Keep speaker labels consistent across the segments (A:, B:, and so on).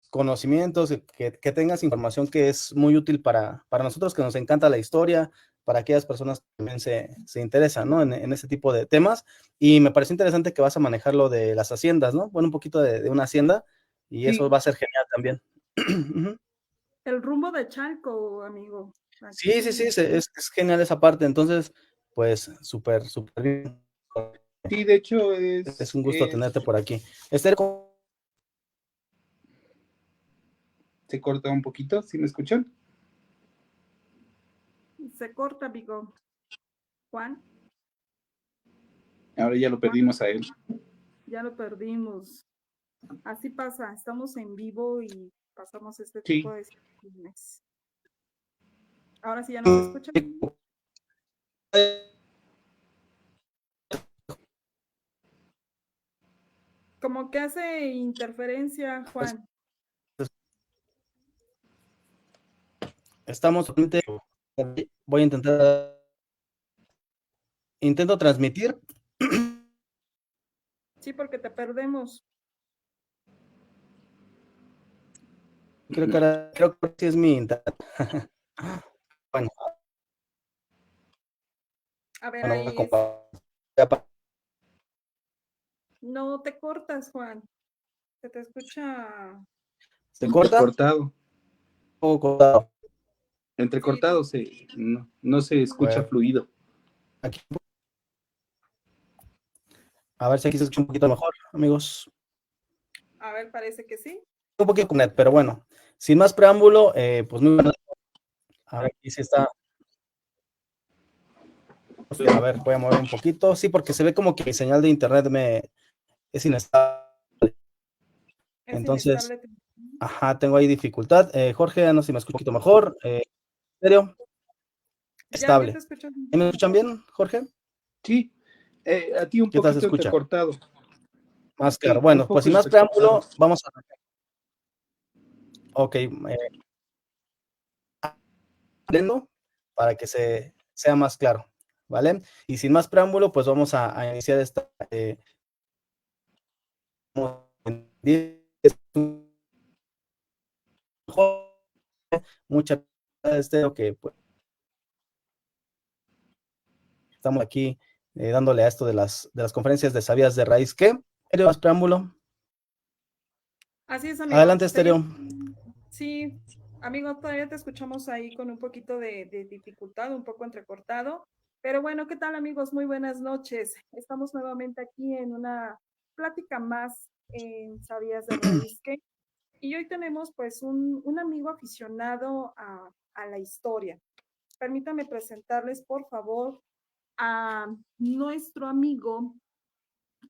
A: conocimientos, que tengas información que es muy útil para nosotros, que nos encanta la historia, para aquellas personas que también se interesan, ¿no? En ese tipo de temas. Y me parece interesante que vas a manejar lo de las haciendas, ¿no? Bueno, un poquito de una hacienda, y eso
B: Sí,
A: va a ser genial también.
B: el rumbo de Chalco, amigo.
A: Sí, sí, sí,
B: Aquí.
A: es genial esa parte. Entonces, pues, súper, súper bien.
B: Sí, de hecho
A: Es un gusto tenerte por aquí. Esther,
B: se corta un poquito, ¿sí me escuchan? Se corta, amigo. Juan, ahora ya lo
C: Juan,
B: perdimos a él.
C: ya lo perdimos. Así pasa, estamos en vivo y pasamos este
B: Sí.
C: tipo de situaciones. Ahora sí ya nos escuchan. Como que hace interferencia, Juan.
A: estamos, voy a intento transmitir.
C: Sí, porque te perdemos.
A: Creo que sí es mi internet. Bueno,
C: A ver,
A: bueno, voy a
C: ahí
A: compartir.
C: no te cortas, Juan. Se te escucha.
A: ¿Se corta?
B: Entrecortado.
A: ¿O cortado?
B: Entrecortado, no se escucha
A: Bueno,
B: fluido.
A: aquí, a ver si aquí se escucha un poquito mejor, amigos.
C: A ver, parece que sí.
A: Un poquito con net, pero bueno, sin más preámbulo, pues muy buenas. A ver, aquí sí está. A ver, voy a mover un poquito. Sí, porque se ve como que mi señal de internet es inestable.
C: Es
A: Entonces,
C: inestable.
A: ajá, tengo ahí dificultad. Jorge, no sé si me escucho un poquito mejor. ¿Serio?
C: Ya te
A: Estable.
C: escuchas
A: ¿Me escuchan
C: mejor.
A: bien, Jorge?
B: Sí, a ti un
A: ¿Qué tal se
B: poquito
A: escucha?
B: entrecortado.
A: Más claro.
B: Sí, un
A: Bueno, pues
B: poco
A: sin más
B: entrecortado.
A: preámbulo, vamos a... Ok, para que sea más claro, ¿vale? Y sin más preámbulo, pues vamos a iniciar esta... mucha que pues, estamos aquí dándole a esto de las conferencias de Sabías de Raíz. ¿Qué? Más preámbulo.
C: Así es, amigo.
A: Adelante, Estéreo.
C: Sí, amigo, todavía te escuchamos ahí con un poquito de dificultad, un poco entrecortado. Pero bueno, ¿qué tal, amigos? Muy buenas noches. Estamos nuevamente aquí en una plática más en Sabías de Raíz que. Y hoy tenemos pues un amigo aficionado a la historia. Permítame presentarles, por favor, a nuestro amigo.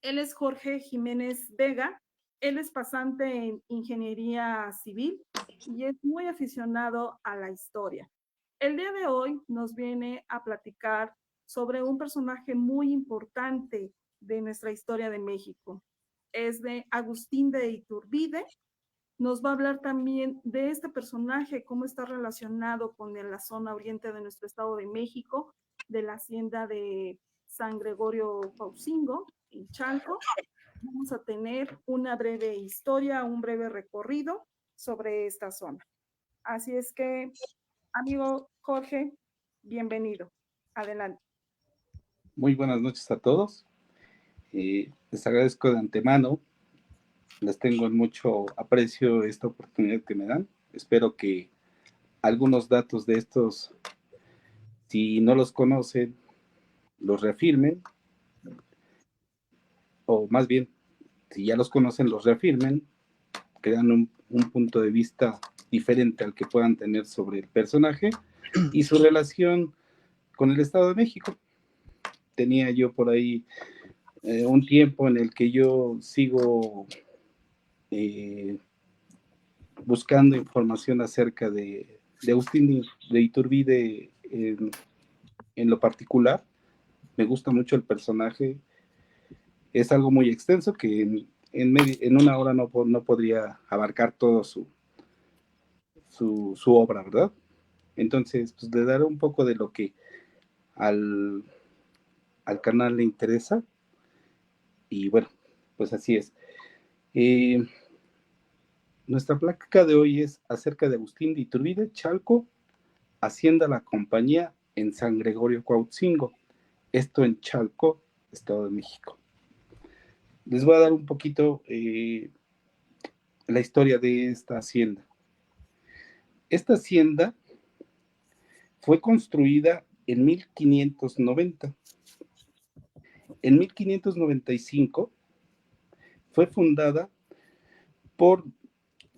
C: Él es Jorge Jiménez Vega. Él es pasante en ingeniería civil y es muy aficionado a la historia. El día de hoy nos viene a platicar sobre un personaje muy importante de nuestra historia de México. Es de Agustín de Iturbide. Nos va a hablar también de este personaje, cómo está relacionado con la zona oriente de nuestro estado de México, de la hacienda de San Gregorio Paucingo, en Chalco. Vamos a tener una breve historia, un breve recorrido sobre esta zona. Así es que, amigo Jorge, bienvenido. Adelante.
B: Muy buenas noches a todos. Les agradezco de antemano. Les tengo en mucho aprecio esta oportunidad que me dan. Espero que algunos datos de estos, si no los conocen, los reafirmen, o más bien, si ya los conocen, los reafirmen, que dan un punto de vista diferente al que puedan tener sobre el personaje y su relación con el Estado de México. Tenía yo por ahí un tiempo en el que yo sigo buscando información acerca de Agustín de Iturbide en lo particular. Me gusta mucho el personaje. Es algo muy extenso que en una hora no podría abarcar todo su obra, ¿verdad? Entonces, pues le daré un poco de lo que al, al canal le interesa. Y bueno, pues así es. Eh, Nuestra plática de hoy es acerca de Agustín de Iturbide, Chalco, Hacienda La Compañía en San Gregorio Cuautzingo, esto en Chalco, Estado de México. Les voy a dar un poquito la historia de esta hacienda. Esta hacienda fue construida en 1590. En 1595 fue fundada por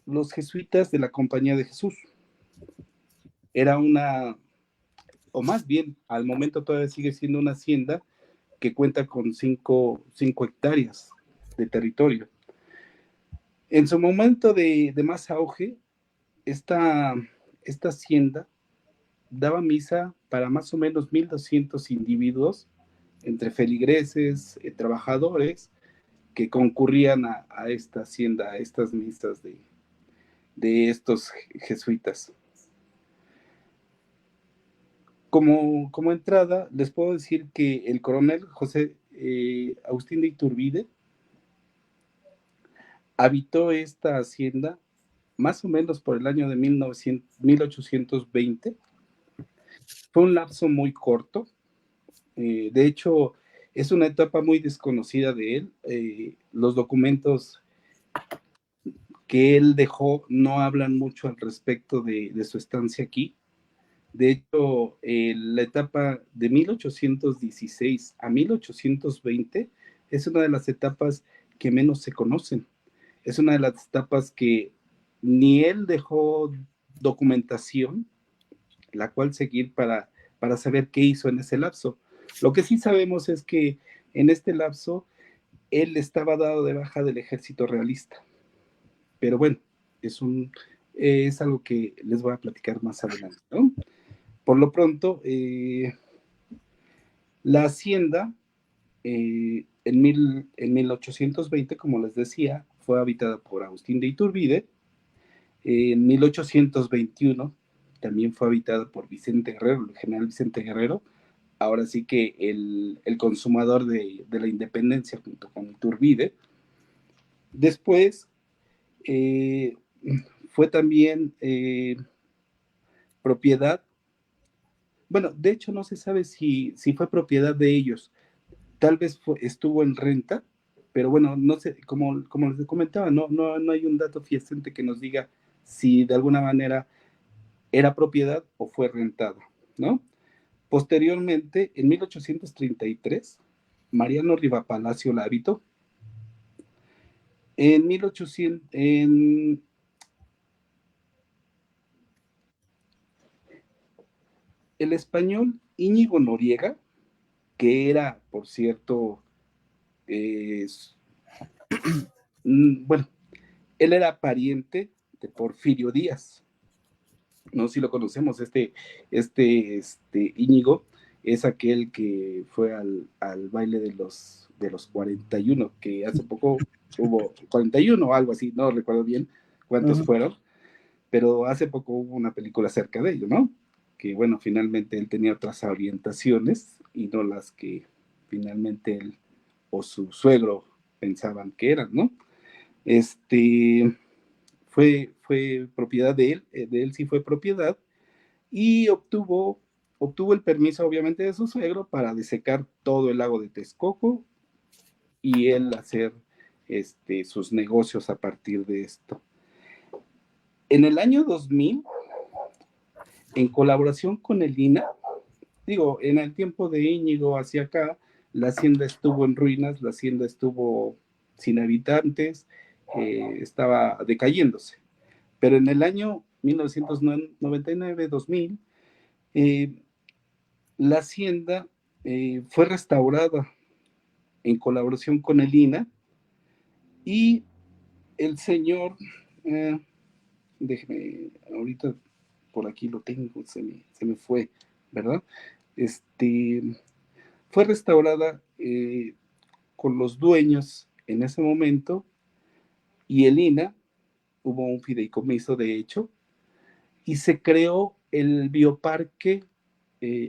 B: los jesuitas de la Compañía de Jesús. Era una, o más bien, al momento todavía sigue siendo una hacienda que cuenta con 5 hectáreas de territorio. En su momento de más auge, esta hacienda daba misa para más o menos 1,200 individuos, entre feligreses, trabajadores, que concurrían a esta hacienda, a estas misas de estos jesuitas. Como entrada, les puedo decir que el coronel José Agustín de Iturbide habitó esta hacienda más o menos por el año de 1820. Fue un lapso muy corto. De hecho, es una etapa muy desconocida de él. Los documentos que él dejó no hablan mucho al respecto de su estancia aquí. De hecho, la etapa de 1816 a 1820 es una de las etapas que menos se conocen. Es una de las etapas que ni él dejó documentación, la cual seguir para saber qué hizo en ese lapso. Lo que sí sabemos es que en este lapso él estaba dado de baja del ejército realista. Pero bueno, es algo que les voy a platicar más adelante, ¿no? Por lo pronto, la hacienda en 1820, como les decía, fue habitada por Agustín de Iturbide. En 1821 también fue habitada por Vicente Guerrero, el general Vicente Guerrero, ahora sí que el consumador de la independencia junto con Iturbide. Después fue también propiedad. Bueno, de hecho no se sabe si fue propiedad de ellos. Tal vez estuvo en renta, pero bueno, no sé, como les comentaba, no hay un dato fehaciente que nos diga si de alguna manera era propiedad o fue rentada, ¿no? Posteriormente, en 1833, Mariano Rivapalacio la habitó. En 1800, el español Íñigo Noriega, que era, por cierto, bueno, él era pariente de Porfirio Díaz. No sé si lo conocemos, Íñigo es aquel que fue al baile de los 41, que hace poco hubo 41 o algo así, no recuerdo bien cuántos fueron, pero hace poco hubo una película acerca de ello, ¿no? Que bueno, finalmente él tenía otras orientaciones y no las que finalmente él o su suegro pensaban que eran, ¿no? Fue propiedad de él sí fue propiedad, y obtuvo el permiso obviamente de su suegro para desecar todo el lago de Texcoco y él hacer sus negocios a partir de esto. En el año 2000, en colaboración con el INA, en el tiempo de Íñigo hacia acá, la hacienda estuvo en ruinas, la hacienda estuvo sin habitantes, estaba decayéndose. Pero en el año 1999-2000, la hacienda fue restaurada en colaboración con el INA y el señor, déjeme, ahorita por aquí lo tengo, se me fue, ¿verdad? Fue restaurada con los dueños en ese momento y el INA, hubo un fideicomiso de hecho, y se creó el bioparque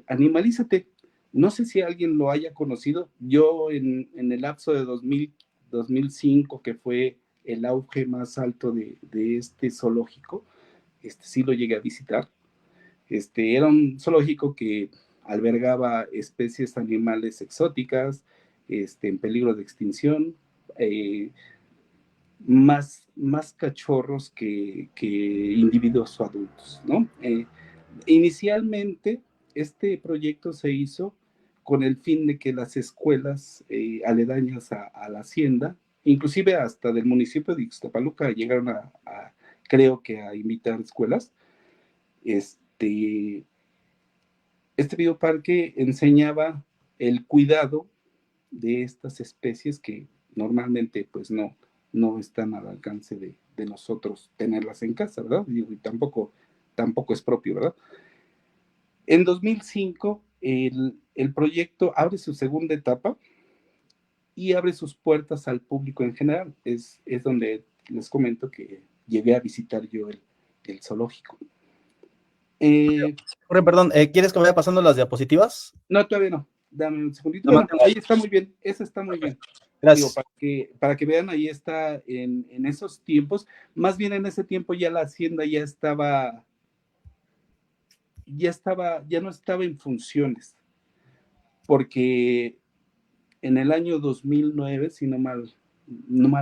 B: Animalízate. No sé si alguien lo haya conocido. Yo en el lapso de 2005, que fue el auge más alto de este zoológico. Sí lo llegué a visitar. Era un zoológico que albergaba especies animales exóticas, en peligro de extinción, más cachorros que individuos adultos, ¿no? Inicialmente, este proyecto se hizo con el fin de que las escuelas aledañas a la hacienda, inclusive hasta del municipio de Ixtapaluca, llegaron creo que a invitar escuelas. Este bioparque enseñaba el cuidado de estas especies que normalmente pues no están al alcance de nosotros tenerlas en casa, ¿verdad? Y tampoco es propio, ¿verdad? En 2005, el proyecto abre su segunda etapa y abre sus puertas al público en general. Es donde les comento que llegué a visitar yo el zoológico.
A: Perdón, ¿quieres que vaya pasando las diapositivas?
B: No, todavía no. Dame un segundito. Bueno, ahí está muy bien. Esa está muy bien.
A: Gracias.
B: Digo, para que vean, ahí está en esos tiempos. Más bien en ese tiempo ya la hacienda ya no estaba en funciones. Porque en el año 2009, si no mal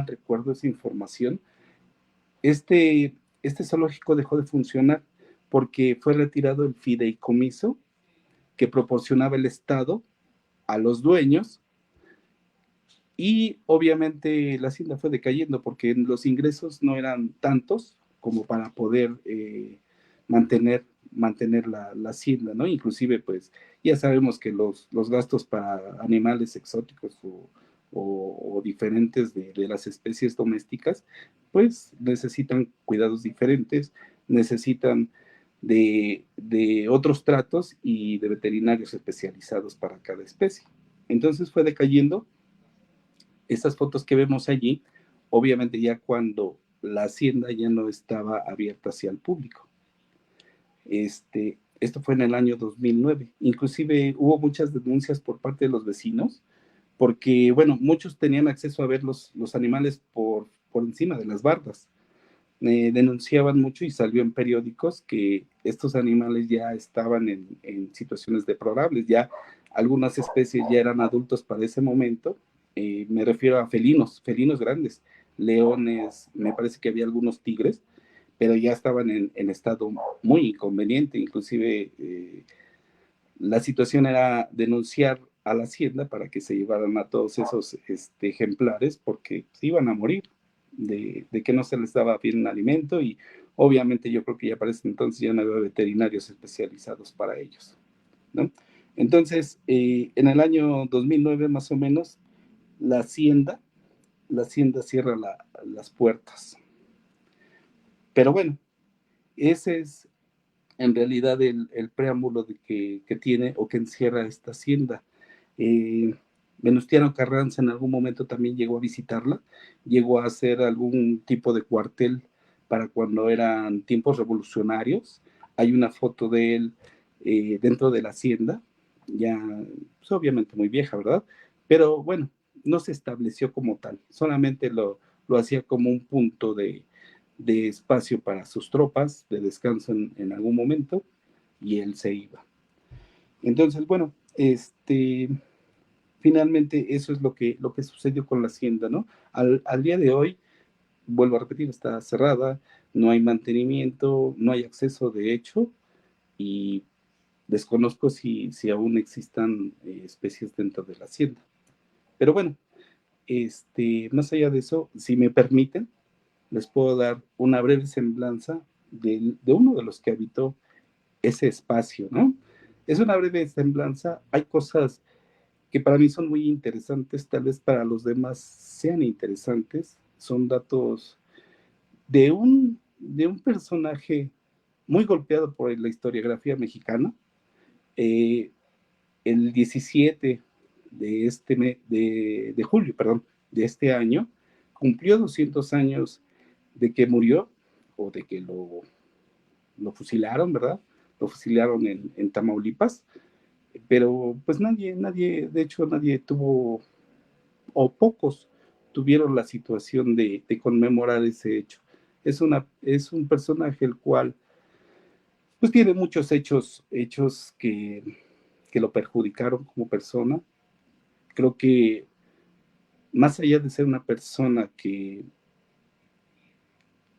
B: recuerdo esa información, este zoológico dejó de funcionar porque fue retirado el fideicomiso que proporcionaba el Estado a los dueños, y obviamente la hacienda fue decayendo porque los ingresos no eran tantos como para poder mantener la hacienda, ¿no? Inclusive, pues, ya sabemos que los gastos para animales exóticos o diferentes de las especies domésticas, pues necesitan cuidados diferentes, necesitan de otros tratos y de veterinarios especializados para cada especie. Entonces fue decayendo. Estas fotos que vemos allí, obviamente ya cuando la hacienda ya no estaba abierta hacia el público. Esto fue en el año 2009. Inclusive hubo muchas denuncias por parte de los vecinos, porque, bueno, muchos tenían acceso a ver los animales por encima de las bardas. Denunciaban mucho y salió en periódicos que estos animales ya estaban en situaciones deplorables, ya algunas especies ya eran adultos para ese momento. Me refiero a felinos grandes, leones, me parece que había algunos tigres, pero ya estaban en estado muy inconveniente. Inclusive la situación era denunciar a la hacienda para que se llevaran a todos esos ejemplares, porque se iban a morir de que no se les daba bien alimento, y obviamente yo creo que ya para ese entonces ya no había veterinarios especializados para ellos, ¿no? Entonces, en el año 2009 más o menos, la hacienda cierra las puertas. Pero bueno, ese es en realidad el preámbulo que tiene o que encierra esta hacienda. Venustiano Carranza en algún momento también llegó a visitarla, llegó a hacer algún tipo de cuartel para cuando eran tiempos revolucionarios. Hay una foto de él dentro de la hacienda, ya pues, obviamente muy vieja, ¿verdad? Pero bueno, no se estableció como tal, solamente lo hacía como un punto de espacio para sus tropas, de descanso en algún momento, y él se iba. Entonces, bueno, finalmente eso es lo que sucedió con la hacienda, ¿no? Al día de hoy, vuelvo a repetir, está cerrada, no hay mantenimiento, no hay acceso de hecho, y desconozco si aún existan especies dentro de la hacienda. Pero bueno, más allá de eso, si me permiten, les puedo dar una breve semblanza de uno de los que habitó ese espacio, ¿no? Es una breve semblanza, hay cosas que para mí son muy interesantes, tal vez para los demás sean interesantes, son datos de un personaje muy golpeado por la historiografía mexicana. El 17 de julio, perdón, de este año, cumplió 200 años de que murió, o de que lo fusilaron, ¿verdad? Lo fusilaron en Tamaulipas, pero pues nadie, de hecho nadie tuvo, o pocos tuvieron la situación de conmemorar ese hecho. Es un personaje el cual pues tiene muchos hechos que lo perjudicaron como persona. Creo que más allá de ser una persona que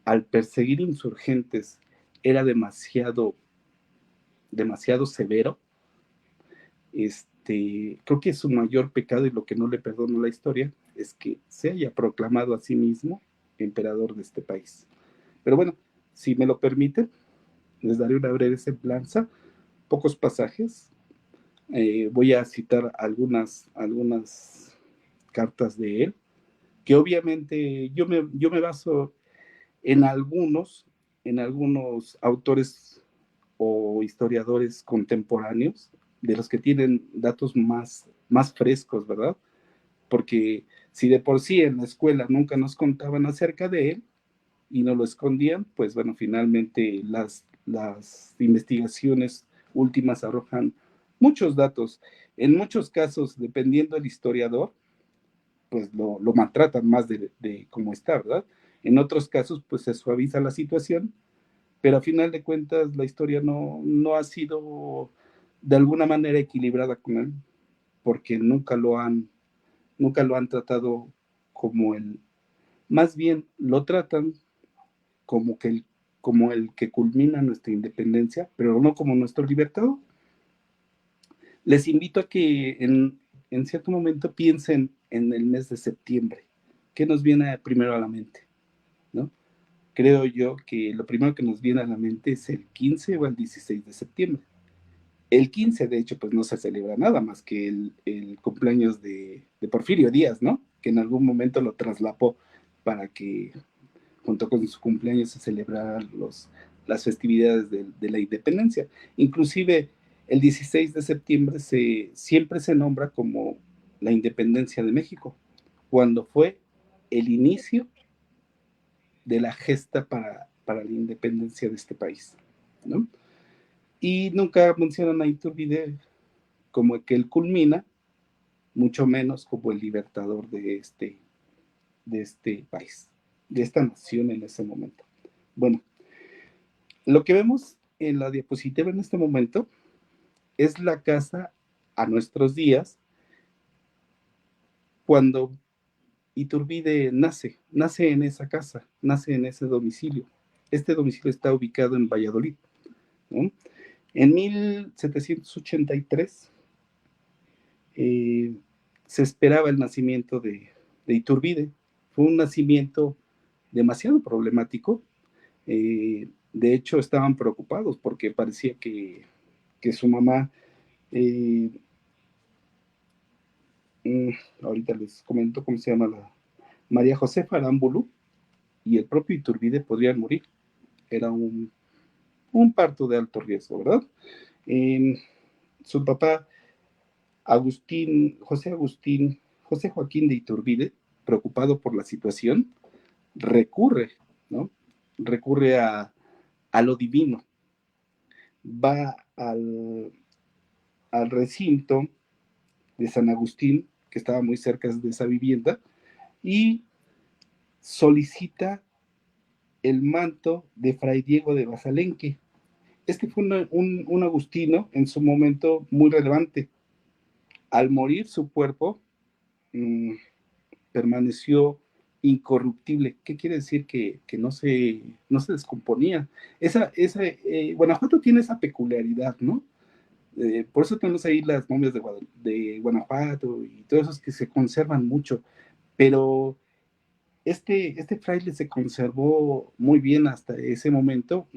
B: al perseguir insurgentes era demasiado severo, creo que su mayor pecado y lo que no le perdono la historia es que se haya proclamado a sí mismo emperador de este país. Pero bueno, si me lo permiten, les daré una breve semblanza, pocos pasajes. Voy a citar algunas cartas de él, que obviamente yo me baso en algunos autores o historiadores contemporáneos, de los que tienen datos más frescos, ¿verdad? Porque si de por sí en la escuela nunca nos contaban acerca de él y no lo escondían, pues bueno, finalmente las investigaciones últimas arrojan muchos datos. En muchos casos, dependiendo del historiador, pues lo maltratan más de cómo está, ¿verdad? En otros casos, pues se suaviza la situación, pero a final de cuentas la historia no ha sido de alguna manera equilibrada con él, porque nunca lo han tratado como el, más bien lo tratan como el que culmina nuestra independencia, pero no como nuestro libertador. Les invito a que en cierto momento piensen en el mes de septiembre. ¿Qué nos viene primero a la mente? ¿No? Creo yo que lo primero que nos viene a la mente es el 15 o el 16 de septiembre. El 15, de hecho, pues no se celebra nada más que el cumpleaños de Porfirio Díaz, ¿no? Que en algún momento lo traslapó para que junto con su cumpleaños se celebraran las festividades de la independencia. Inclusive el 16 de septiembre siempre se nombra como la independencia de México, cuando fue el inicio de la gesta para la independencia de este país, ¿no? Y nunca mencionan a Iturbide como el que él culmina, mucho menos como el libertador de este país, de esta nación en ese momento. Bueno, lo que vemos en la diapositiva en este momento es la casa a nuestros días cuando Iturbide nace en esa casa, nace en ese domicilio. Este domicilio está ubicado en Valladolid, ¿no? En 1783 se esperaba el nacimiento de Iturbide. Fue un nacimiento demasiado problemático. De hecho, estaban preocupados porque parecía que su mamá, ahorita les comento cómo se llama, María Josefa Aramburu y el propio Iturbide podrían morir. Era un parto de alto riesgo, ¿verdad? Su papá, José Joaquín de Iturbide, preocupado por la situación, recurre, ¿no? Recurre a lo divino. Va al recinto de San Agustín, que estaba muy cerca de esa vivienda, y solicita el manto de Fray Diego de Basalenque. Este fue un agustino en su momento muy relevante. Al morir su cuerpo, permaneció incorruptible. ¿Qué quiere decir? Que no se descomponía. Guanajuato tiene esa peculiaridad, ¿no? Por eso tenemos ahí las momias de Guanajuato y todos esos que se conservan mucho, pero este fraile se conservó muy bien hasta ese momento.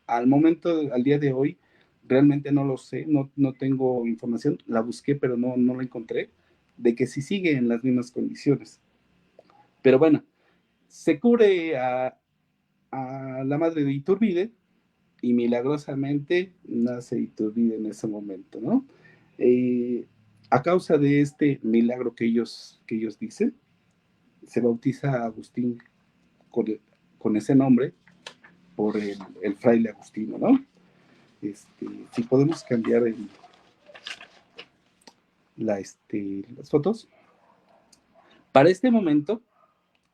B: Al día de hoy, realmente no lo sé, no tengo información, la busqué pero no la encontré, de que sí sigue en las mismas condiciones. Pero bueno, se cubre a la madre de Iturbide y milagrosamente nace Iturbide en ese momento, ¿no? A causa de este milagro que ellos dicen, se bautiza a Agustín con ese nombre por el fraile Agustino, ¿no? Si podemos cambiar las fotos. Para este momento,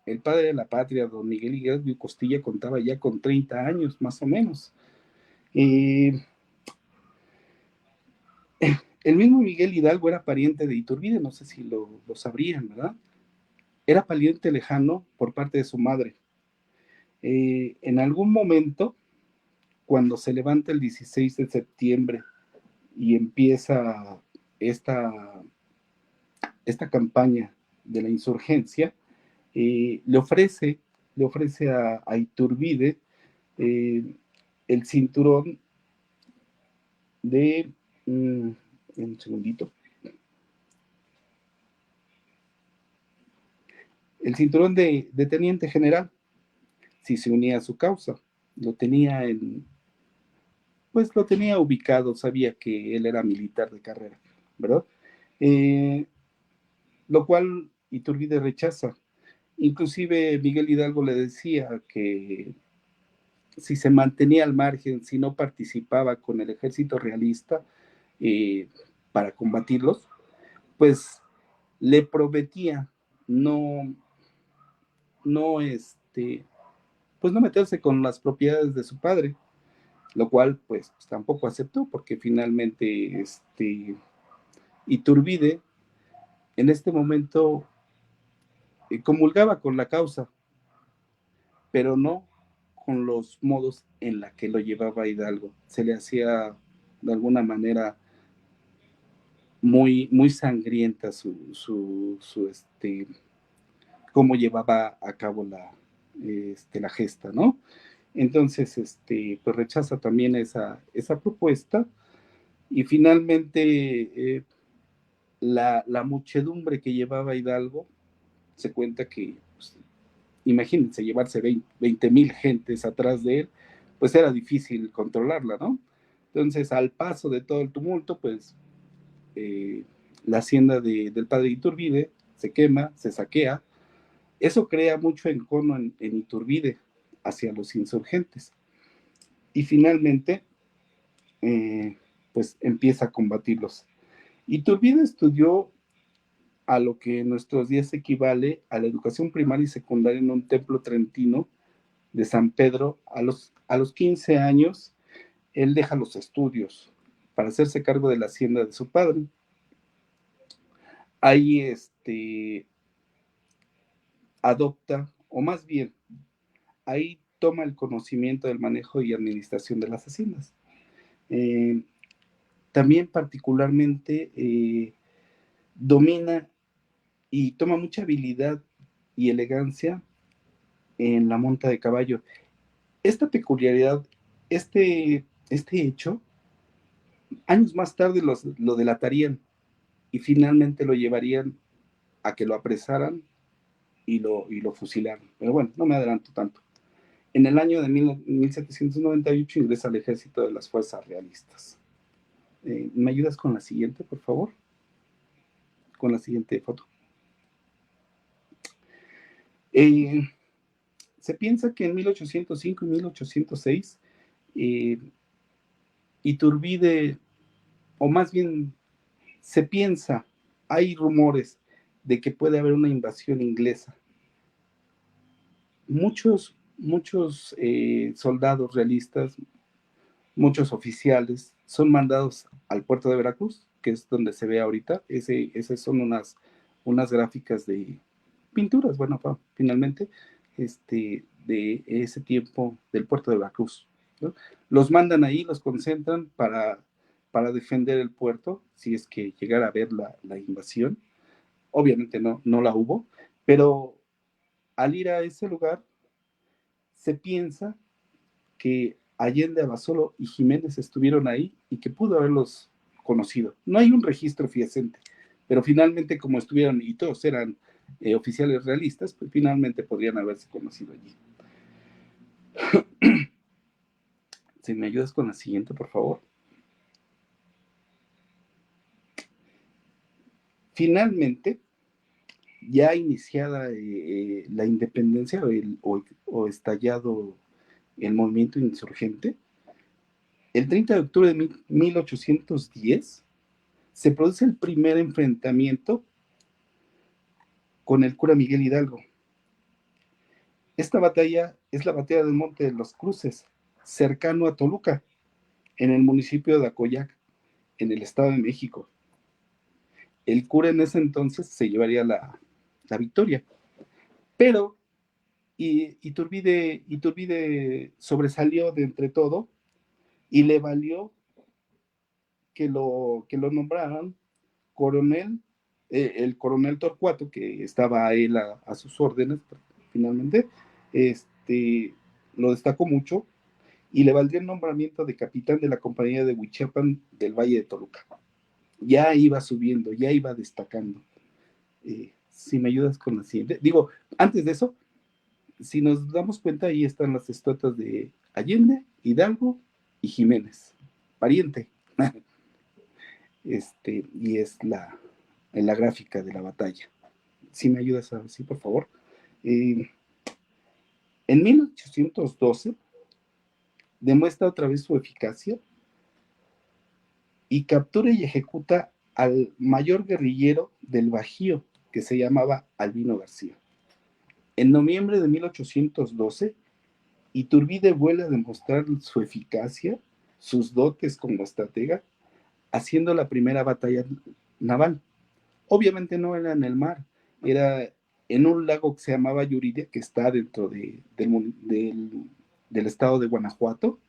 B: el padre de la patria, don Miguel Hidalgo y Costilla, contaba ya con 30 años, más o menos. El mismo Miguel Hidalgo era pariente de Iturbide, no sé si lo sabrían, ¿verdad? Era pariente lejano por parte de su madre. En algún momento, cuando se levanta el 16 de septiembre y empieza esta campaña de la insurgencia, le ofrece a Iturbide el cinturón de, un segundito, el cinturón de teniente general, si se unía a su causa. Lo tenía lo tenía ubicado, sabía que él era militar de carrera, ¿verdad? Lo cual Iturbide rechaza. Inclusive Miguel Hidalgo le decía que si se mantenía al margen, si no participaba con el ejército realista para combatirlos, pues le prometía no pues no meterse con las propiedades de su padre, lo cual pues tampoco aceptó, porque finalmente Iturbide en este momento comulgaba con la causa, pero no con los modos en la que lo llevaba Hidalgo. Se le hacía de alguna manera muy, muy sangrienta cómo llevaba a cabo la gesta, ¿no? Entonces, pues rechaza también esa propuesta, y finalmente la muchedumbre que llevaba Hidalgo, se cuenta que, pues, imagínense, llevarse 20,000 gentes atrás de él, pues era difícil controlarla, ¿no? Entonces, al paso de todo el tumulto, pues la hacienda del padre Iturbide se quema, se saquea. Eso crea mucho encono en Iturbide hacia los insurgentes. Y finalmente, pues empieza a combatirlos. Iturbide estudió a lo que en nuestros días equivale a la educación primaria y secundaria en un templo trentino de San Pedro. A los 15 años, él deja los estudios para hacerse cargo de la hacienda de su padre. Ahí adopta, o más bien, ahí toma el conocimiento del manejo y administración de las haciendas. También particularmente domina y toma mucha habilidad y elegancia en la monta de caballo. Esta peculiaridad, este hecho, años más tarde lo delatarían y finalmente lo llevarían a que lo apresaran y lo fusilaran. Pero bueno, no me adelanto tanto. En el año de 1798 ingresa al ejército de las fuerzas realistas. ¿Me ayudas con la siguiente, por favor? Con la siguiente foto. Se piensa que en 1805 y 1806 Iturbide, o más bien se piensa, hay rumores de que puede haber una invasión inglesa. Muchos soldados realistas, muchos oficiales son mandados al puerto de Veracruz, que es donde se ve ahorita. Esas son unas gráficas de pinturas, bueno, finalmente, de ese tiempo del puerto de Veracruz, ¿no? Los mandan ahí, los concentran para defender el puerto, si es que llegara a haber la invasión. Obviamente no la hubo, pero al ir a ese lugar, se piensa que Allende, Abasolo y Jiménez estuvieron ahí y que pudo haberlos conocido. No hay un registro fehaciente, pero finalmente, como estuvieron y todos eran oficiales realistas, pues finalmente podrían haberse conocido allí. Si me ayudas con la siguiente, por favor. Finalmente, ya iniciada la independencia o estallado el movimiento insurgente, el 30 de octubre de 1810 se produce el primer enfrentamiento con el cura Miguel Hidalgo. Esta batalla es la batalla del Monte de los Cruces, cercano a Toluca, en el municipio de Acoyac, en el Estado de México. El cura en ese entonces se llevaría la victoria, pero Iturbide sobresalió de entre todo y le valió que lo nombraran coronel, el coronel Torcuato, que estaba a él a sus órdenes finalmente, lo destacó mucho y le valdría el nombramiento de capitán de la compañía de Huichapan del Valle de Toluca. Ya iba subiendo, ya iba destacando. Si me ayudas con la siguiente. Digo, antes de eso, si nos damos cuenta, ahí están las estatuas de Allende, Hidalgo y Jiménez, pariente. Y es la gráfica de la batalla. Si me ayudas a ver, sí, por favor. En 1812 demuestra otra vez su eficacia y captura y ejecuta al mayor guerrillero del Bajío, que se llamaba Albino García. En noviembre de 1812, Iturbide vuelve a demostrar su eficacia, sus dotes como estratega, haciendo la primera batalla naval. Obviamente no era en el mar, era en un lago que se llamaba Yuriria, que está dentro del estado de Guanajuato.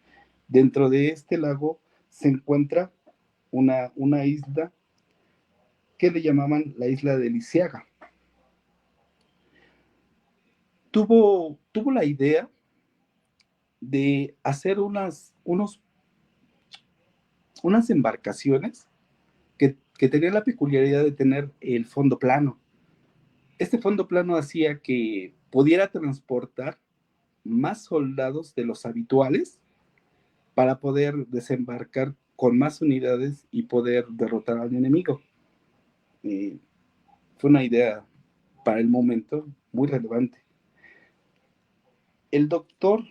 B: Dentro de este lago se encuentra una isla que le llamaban la isla de Lisiaga. Tuvo la idea de hacer unas embarcaciones que tenían la peculiaridad de tener el fondo plano. Este fondo plano hacía que pudiera transportar más soldados de los habituales para poder desembarcar con más unidades y poder derrotar al enemigo. Fue una idea para el momento muy relevante. El doctor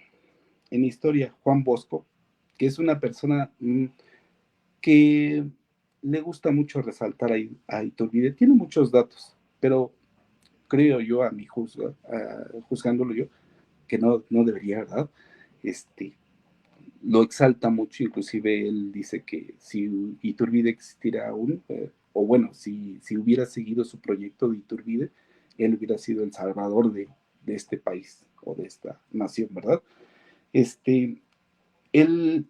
B: en historia, Juan Bosco, que es una persona que le gusta mucho resaltar a Iturbide, tiene muchos datos, pero creo yo, a mi juzgándolo yo, que no debería, ¿verdad? Lo exalta mucho, inclusive él dice que si Iturbide existiera aún, o bueno, si hubiera seguido su proyecto de Iturbide, él hubiera sido el salvador de este país o de esta nación, ¿verdad? Él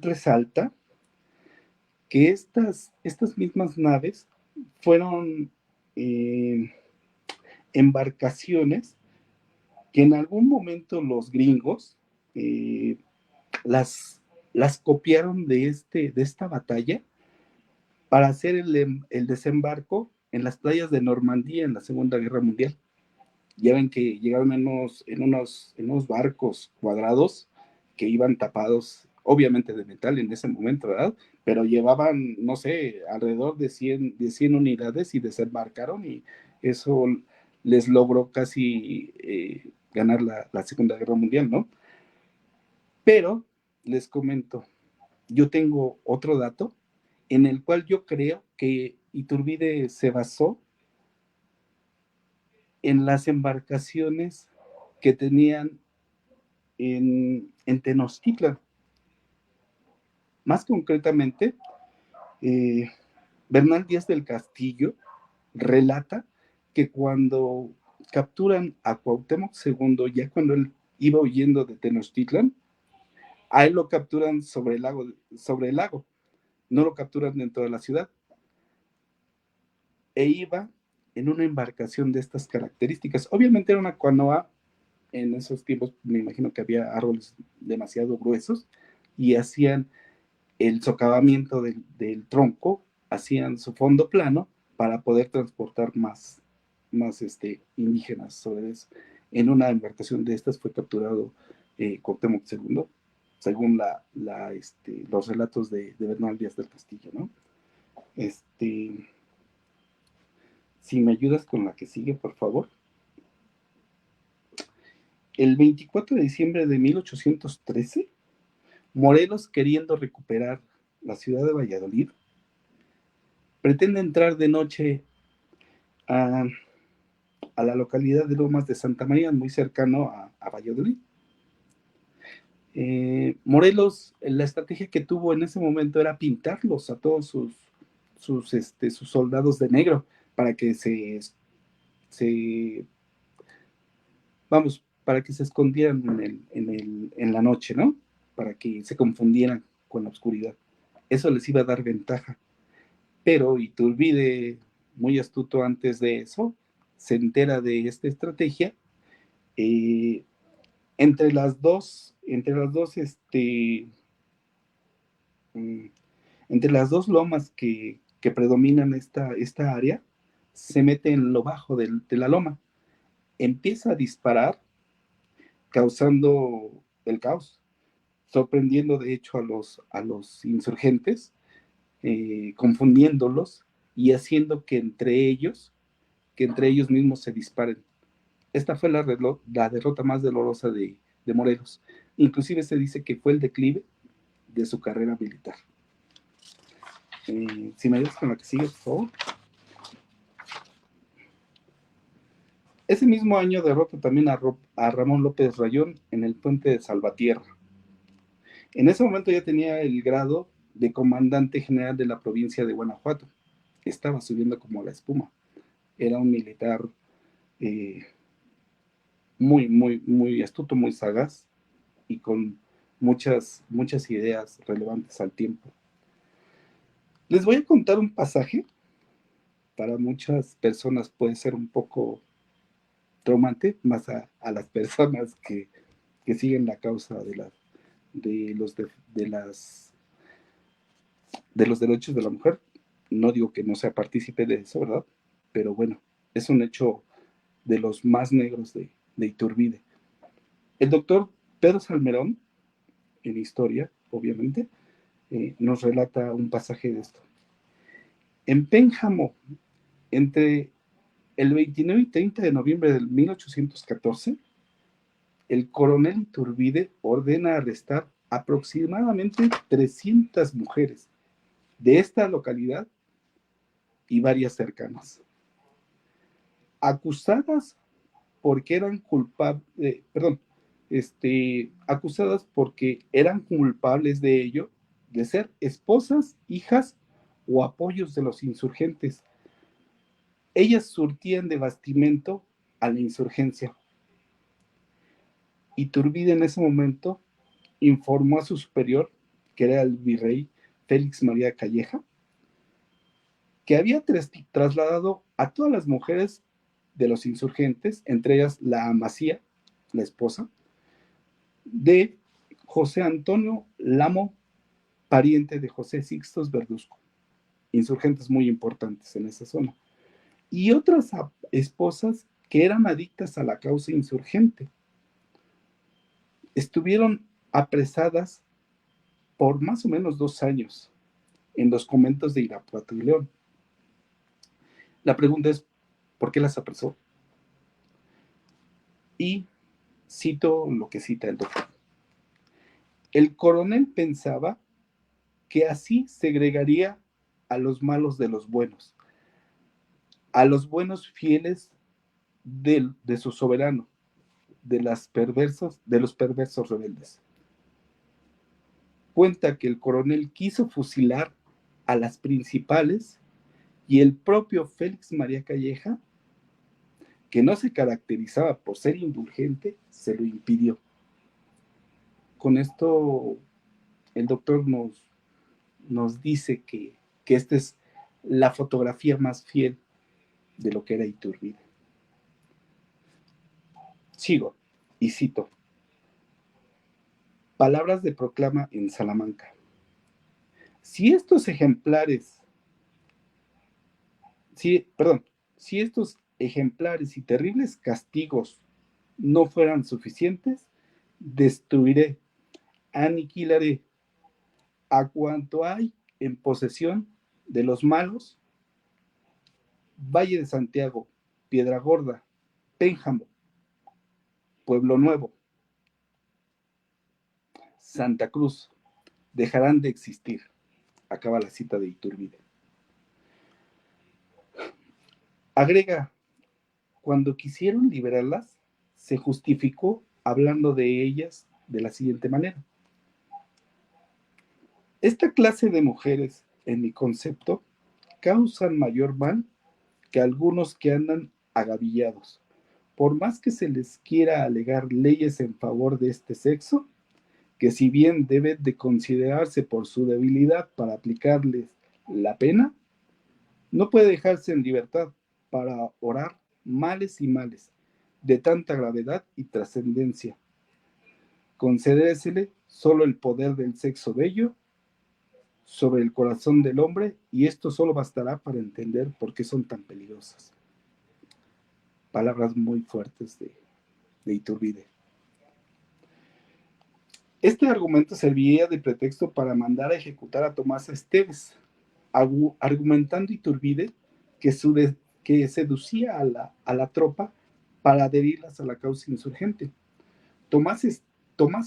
B: resalta que estas mismas naves fueron embarcaciones que en algún momento los gringos las copiaron de esta batalla para hacer el desembarco en las playas de Normandía en la Segunda Guerra Mundial. Ya ven que llegaron en unos barcos cuadrados que iban tapados, obviamente de metal en ese momento, ¿verdad? Pero llevaban, no sé, alrededor de 100 unidades y desembarcaron, y eso les logró casi ganar la Segunda Guerra Mundial, ¿no? Pero les comento, yo tengo otro dato en el cual yo creo que Iturbide se basó en las embarcaciones que tenían en Tenochtitlan. Más concretamente, Bernal Díaz del Castillo relata que cuando capturan a Cuauhtémoc II, ya cuando él iba huyendo de Tenochtitlan, a él lo capturan sobre el lago, no lo capturan dentro de la ciudad, e iba en una embarcación de estas características. Obviamente era una canoa. En esos tiempos me imagino que había árboles demasiado gruesos y hacían el socavamiento del tronco, hacían su fondo plano para poder transportar más indígenas sobre eso. En una embarcación de estas fue capturado Cuauhtémoc II, según los relatos de Bernal Díaz del Castillo, ¿no? Si me ayudas con la que sigue, por favor. El 24 de diciembre de 1813, Morelos, queriendo recuperar la ciudad de Valladolid, pretende entrar de noche a la localidad de Lomas de Santa María, muy cercano a Valladolid. Morelos, la estrategia que tuvo en ese momento era pintarlos a todos sus soldados de negro para que para que se escondieran en la noche, ¿no? Para que se confundieran con la oscuridad. Eso les iba a dar ventaja. Pero Iturbide, muy astuto antes de eso, se entera de esta estrategia. Entre las dos lomas que predominan esta área, se mete en lo bajo de la loma, empieza a disparar, causando el caos, sorprendiendo de hecho a los insurgentes, confundiéndolos y haciendo que entre ellos mismos se disparen. Esta fue la derrota más dolorosa de Morelos. Inclusive se dice que fue el declive de su carrera militar. Si me ayudas con la que sigue, por favor. Ese mismo año derrota también a Ramón López Rayón en el puente de Salvatierra. En ese momento ya tenía el grado de comandante general de la provincia de Guanajuato. Estaba subiendo como la espuma. Era un militar muy, muy, muy astuto, muy sagaz y con muchas ideas relevantes al tiempo. Les voy a contar un pasaje. Para muchas personas puede ser un poco traumante, más a las personas que siguen la causa de los derechos de la mujer. No digo que no sea partícipe de eso, ¿verdad? Pero bueno, es un hecho de los más negros de Iturbide. El doctor Pedro Salmerón, en historia, obviamente, nos relata un pasaje de esto. En Pénjamo, entre el 29 y 30 de noviembre de 1814, el coronel Iturbide ordena arrestar aproximadamente 300 mujeres de esta localidad y varias cercanas, acusadas porque eran acusadas porque eran culpables de ello, de ser esposas, hijas o apoyos de los insurgentes. Ellas surtían de bastimento a la insurgencia. Iturbide en ese momento informó a su superior, que era el virrey Félix María Calleja, que había trasladado a todas las mujeres de los insurgentes, entre ellas la Amasía, la esposa, de José Antonio Lamo, pariente de José Sixtos Verduzco, insurgentes muy importantes en esa zona, y otras esposas que eran adictas a la causa insurgente. Estuvieron apresadas por más o menos 2 años en los conventos de Irapuato y León. La pregunta es, ¿por qué las apresó? Y cito lo que cita el doctor. El coronel pensaba que así segregaría a los malos de los buenos, a los buenos fieles de su soberano, de los perversos rebeldes. Cuenta que el coronel quiso fusilar a las principales y el propio Félix María Calleja, que no se caracterizaba por ser indulgente, se lo impidió. Con esto el doctor nos dice que esta es la fotografía más fiel de lo que era Iturbide. Sigo y cito. Palabras de proclama en Salamanca. Si estos ejemplares y terribles castigos no fueran suficientes, destruiré, aniquilaré a cuanto hay en posesión de los malos, Valle de Santiago, Piedragorda, Pénjamo, Pueblo Nuevo, Santa Cruz, dejarán de existir. Acaba la cita de Iturbide. Agrega, cuando quisieron liberarlas, se justificó hablando de ellas de la siguiente manera. Esta clase de mujeres, en mi concepto, causan mayor mal que algunos que andan agavillados. Por más que se les quiera alegar leyes en favor de este sexo, que si bien deben de considerarse por su debilidad para aplicarles la pena, no puede dejarse en libertad para orar males y males de tanta gravedad y trascendencia. Concedésele solo el poder del sexo bello sobre el corazón del hombre, y esto solo bastará para entender por qué son tan peligrosas. Palabras muy fuertes de Iturbide. Este argumento serviría de pretexto para mandar a ejecutar a Tomás Esteves, argumentando Iturbide que seducía a la tropa para adherirlas a la causa insurgente. Tomás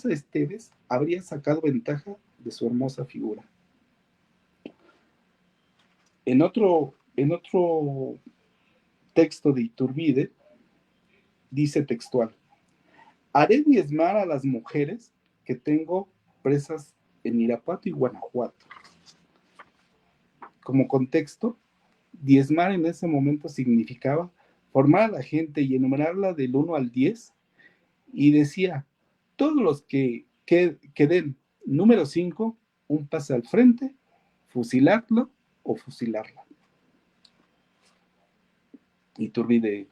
B: Esteves habría sacado ventaja de su hermosa figura. En otro texto de Iturbide, dice textual: haré diezmar a las mujeres que tengo presas en Irapuato y Guanajuato. Como contexto, diezmar en ese momento significaba formar a la gente y enumerarla del 1 al 10, y decía, todos los que den número 5, un pase al frente, fusilarlo o fusilarla. Iturbide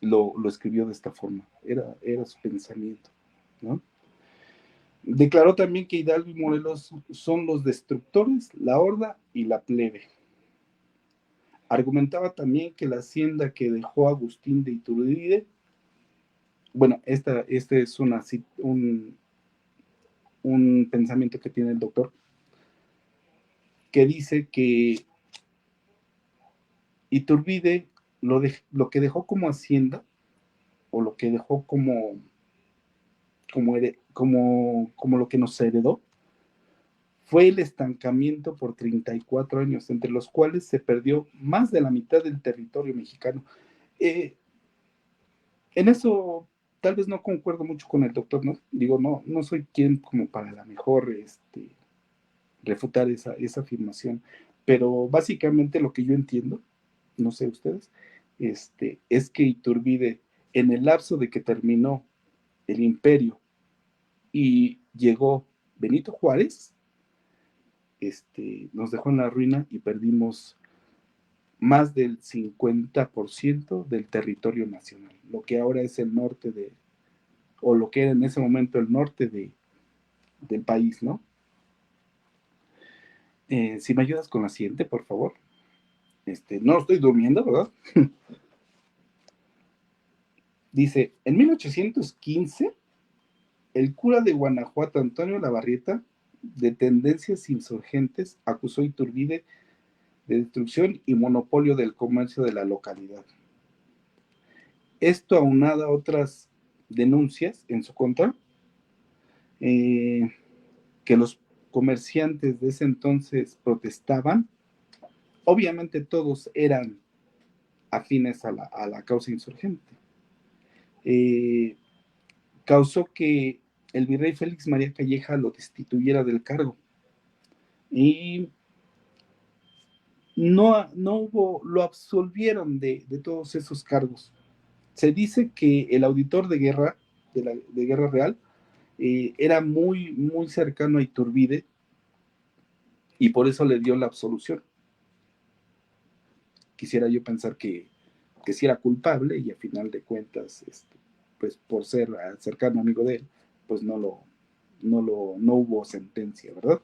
B: lo escribió de esta forma, era su pensamiento, ¿no? Declaró también que Hidalgo y Morelos son los destructores, la horda y la plebe. Argumentaba también que la hacienda que dejó Agustín de Iturbide, bueno, este es un pensamiento que tiene el doctor, que dice que Iturbide lo que dejó como hacienda, o lo que dejó como lo que nos heredó, fue el estancamiento por 34 años, entre los cuales se perdió más de la mitad del territorio mexicano. En eso tal vez no concuerdo mucho con el doctor, ¿no? Digo, no soy quien como para la mejor refutar esa afirmación, pero básicamente lo que yo entiendo, no sé ustedes, es que Iturbide, en el lapso de que terminó el imperio y llegó Benito Juárez, nos dejó en la ruina y perdimos más del 50% del territorio nacional, lo que ahora es el norte o lo que era en ese momento el norte del país, ¿no? Si me ayudas con la siguiente, por favor. No estoy durmiendo, ¿verdad? Dice, en 1815, el cura de Guanajuato, Antonio Labarrieta, de tendencias insurgentes, acusó a Iturbide de destrucción y monopolio del comercio de la localidad. Esto aunado a otras denuncias en su contra, que los comerciantes de ese entonces protestaban. Obviamente todos eran afines a la causa insurgente. Causó que el virrey Félix María Calleja lo destituyera del cargo. Y no lo absolvieron de todos esos cargos. Se dice que el auditor de guerra, de Guerra Real, era muy, muy cercano a Iturbide, y por eso le dio la absolución. Quisiera yo pensar que sí era culpable, y a final de cuentas, pues por ser cercano amigo de él, pues no hubo sentencia, ¿verdad?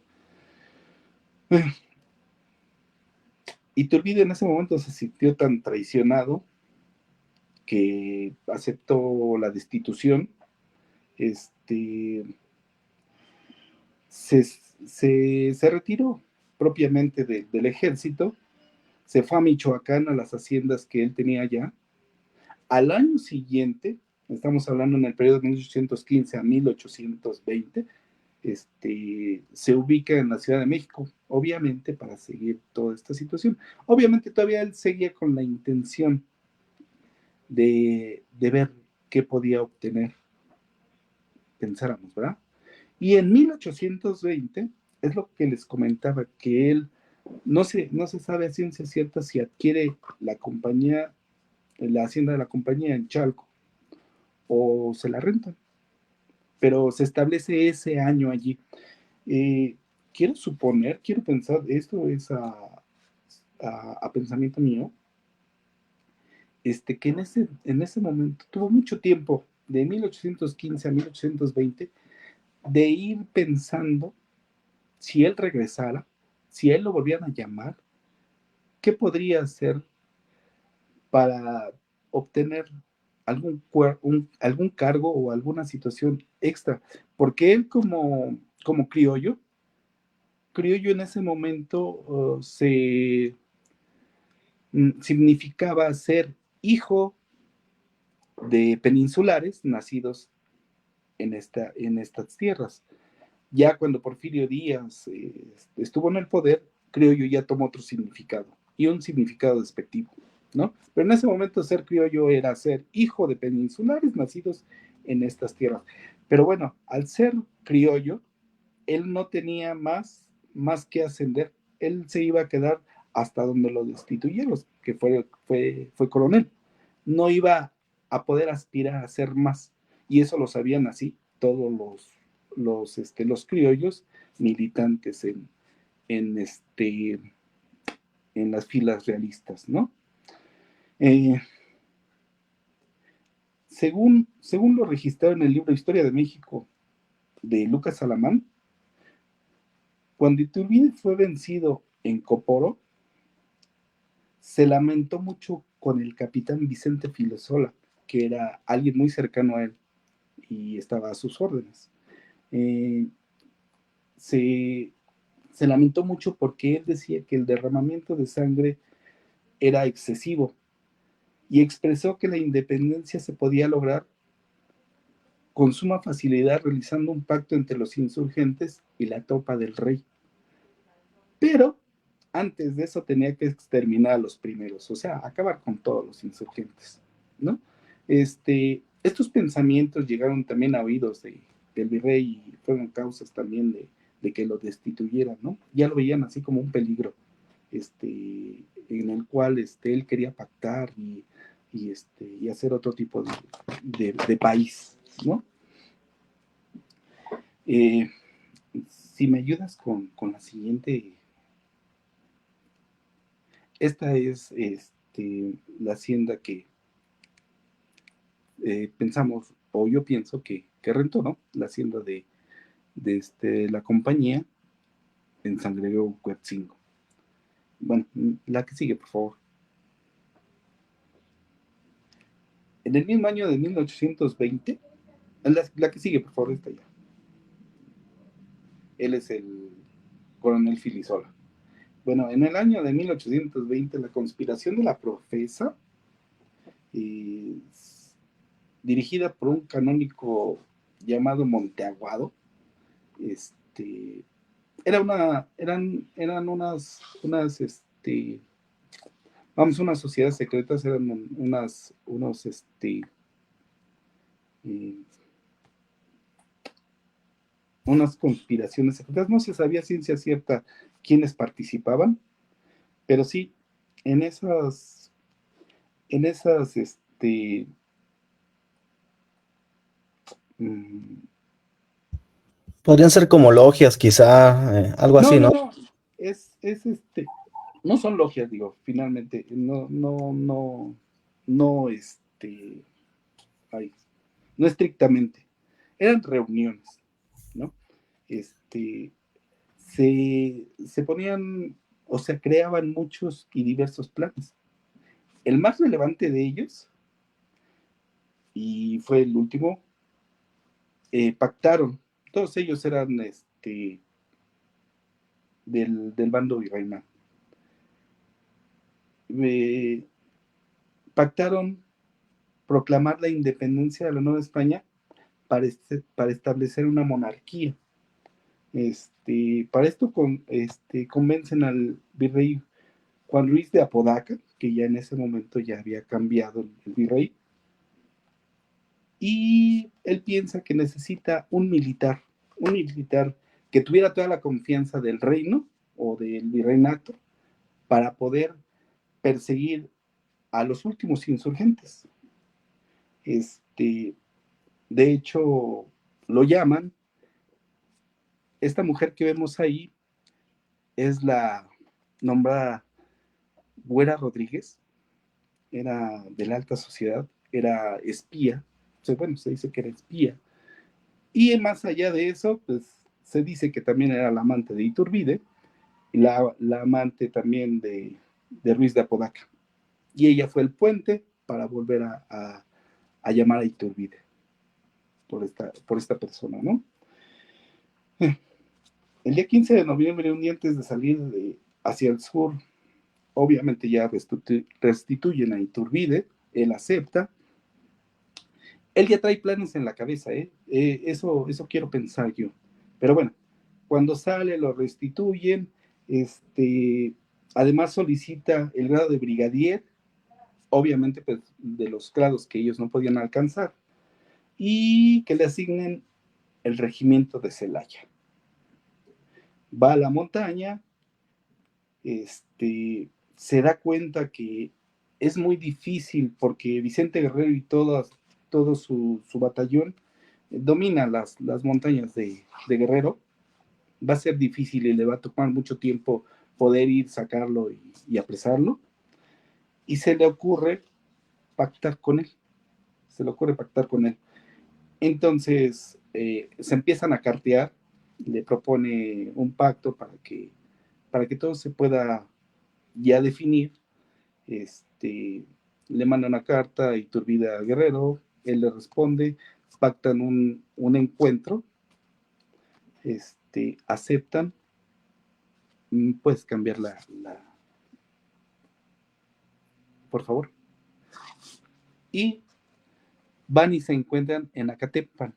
B: Iturbide en ese momento se sintió tan traicionado que aceptó la destitución. Se retiró propiamente del ejército, se fue a Michoacán, a las haciendas que él tenía allá. Al año siguiente, estamos hablando en el periodo de 1815 a 1820, se ubica en la Ciudad de México, obviamente para seguir toda esta situación. Obviamente todavía él seguía con la intención de ver qué podía obtener, pensáramos, ¿verdad? Y en 1820, es lo que les comentaba, que él no se sabe a ciencia cierta si adquiere la compañía, la hacienda de la compañía en Chalco, o se la rentan, pero se establece ese año allí. Quiero suponer, quiero pensar, esto es a pensamiento mío, que en ese momento tuvo mucho tiempo, de 1815 a 1820, de ir pensando si él regresara, si él lo volvían a llamar, ¿qué podría hacer para obtener algún cargo o alguna situación extra? Porque él como criollo en ese momento significaba ser hijo de peninsulares nacidos en estas tierras. Ya cuando Porfirio Díaz estuvo en el poder, criollo ya tomó otro significado, y un significado despectivo, ¿no? Pero en ese momento ser criollo era ser hijo de peninsulares nacidos en estas tierras. Pero bueno, al ser criollo, él no tenía más que ascender. Él se iba a quedar hasta donde lo destituyeron, que fue coronel. No iba a poder aspirar a ser más. Y eso lo sabían así todos los criollos militantes en las filas realistas, ¿no? Eh, según lo registrado en el libro Historia de México de Lucas Salamán, cuando Iturbide fue vencido en Coporo, se lamentó mucho con el capitán Vicente Filosola, que era alguien muy cercano a él y estaba a sus órdenes. Se lamentó mucho porque él decía que el derramamiento de sangre era excesivo, y expresó que la independencia se podía lograr con suma facilidad realizando un pacto entre los insurgentes y la tropa del rey. Pero antes de eso tenía que exterminar a los primeros, o sea, acabar con todos los insurgentes, ¿no? Estos pensamientos llegaron también a oídos del virrey y fueron causas también de que lo destituyeran, ¿no? Ya lo veían así como un peligro, en el cual él quería pactar y hacer otro tipo de país, ¿no? Si me ayudas con la siguiente. Esta es la hacienda que pensamos, o yo pienso que rentó, ¿no? La hacienda de la compañía en San Gregorio Huetzingo. Bueno, la que sigue, por favor. En el mismo año de 1820, la que sigue, por favor, esta ya. Él es el coronel Filisola. Bueno, en el año de 1820, la conspiración de la Profesa, dirigida por un canónico llamado Monteaguado, eran unas sociedades secretas, eran unas conspiraciones secretas. No se sabía ciencia cierta quiénes participaban, pero sí, en esas,
A: Podrían ser como logias, quizá, algo así, ¿no?
B: no, es no son logias, digo, finalmente, no estrictamente, eran reuniones, ¿no? Se ponían, o sea, creaban muchos y diversos planes. El más relevante de ellos, y fue el último, pactaron, todos ellos eran del bando virreinal. Pactaron proclamar la independencia de la Nueva España para establecer una monarquía. Para esto convencen al virrey Juan Luis de Apodaca, que ya en ese momento ya había cambiado el virrey, y él piensa que necesita un militar que tuviera toda la confianza del reino o del virreinato para poder perseguir a los últimos insurgentes. De hecho, lo llaman. Esta mujer que vemos ahí es la nombrada Güera Rodríguez, era de la alta sociedad, era espía, bueno, se dice que era espía, y más allá de eso, pues se dice que también era la amante de Iturbide, la amante también de Ruiz de Apodaca, y ella fue el puente para volver a llamar a Iturbide por esta persona, ¿no? El día 15 de noviembre, un día antes de salir hacia el sur, obviamente ya restituyen a Iturbide, él acepta. Él ya trae planes en la cabeza, eso quiero pensar yo. Pero bueno, cuando sale lo restituyen, además solicita el grado de brigadier, obviamente pues, de los grados que ellos no podían alcanzar, y que le asignen el regimiento de Celaya. Va a la montaña, se da cuenta que es muy difícil porque Vicente Guerrero y todo su batallón domina las montañas de Guerrero. Va a ser difícil y le va a tomar mucho tiempo poder ir, sacarlo y apresarlo. Y se le ocurre pactar con él. Entonces se empiezan a cartear, le propone un pacto para que todo se pueda ya definir. Le manda una carta a Iturbide a Guerrero, él le responde, pactan un encuentro, aceptan. Puedes cambiar por favor. Y van y se encuentran en Acatempan.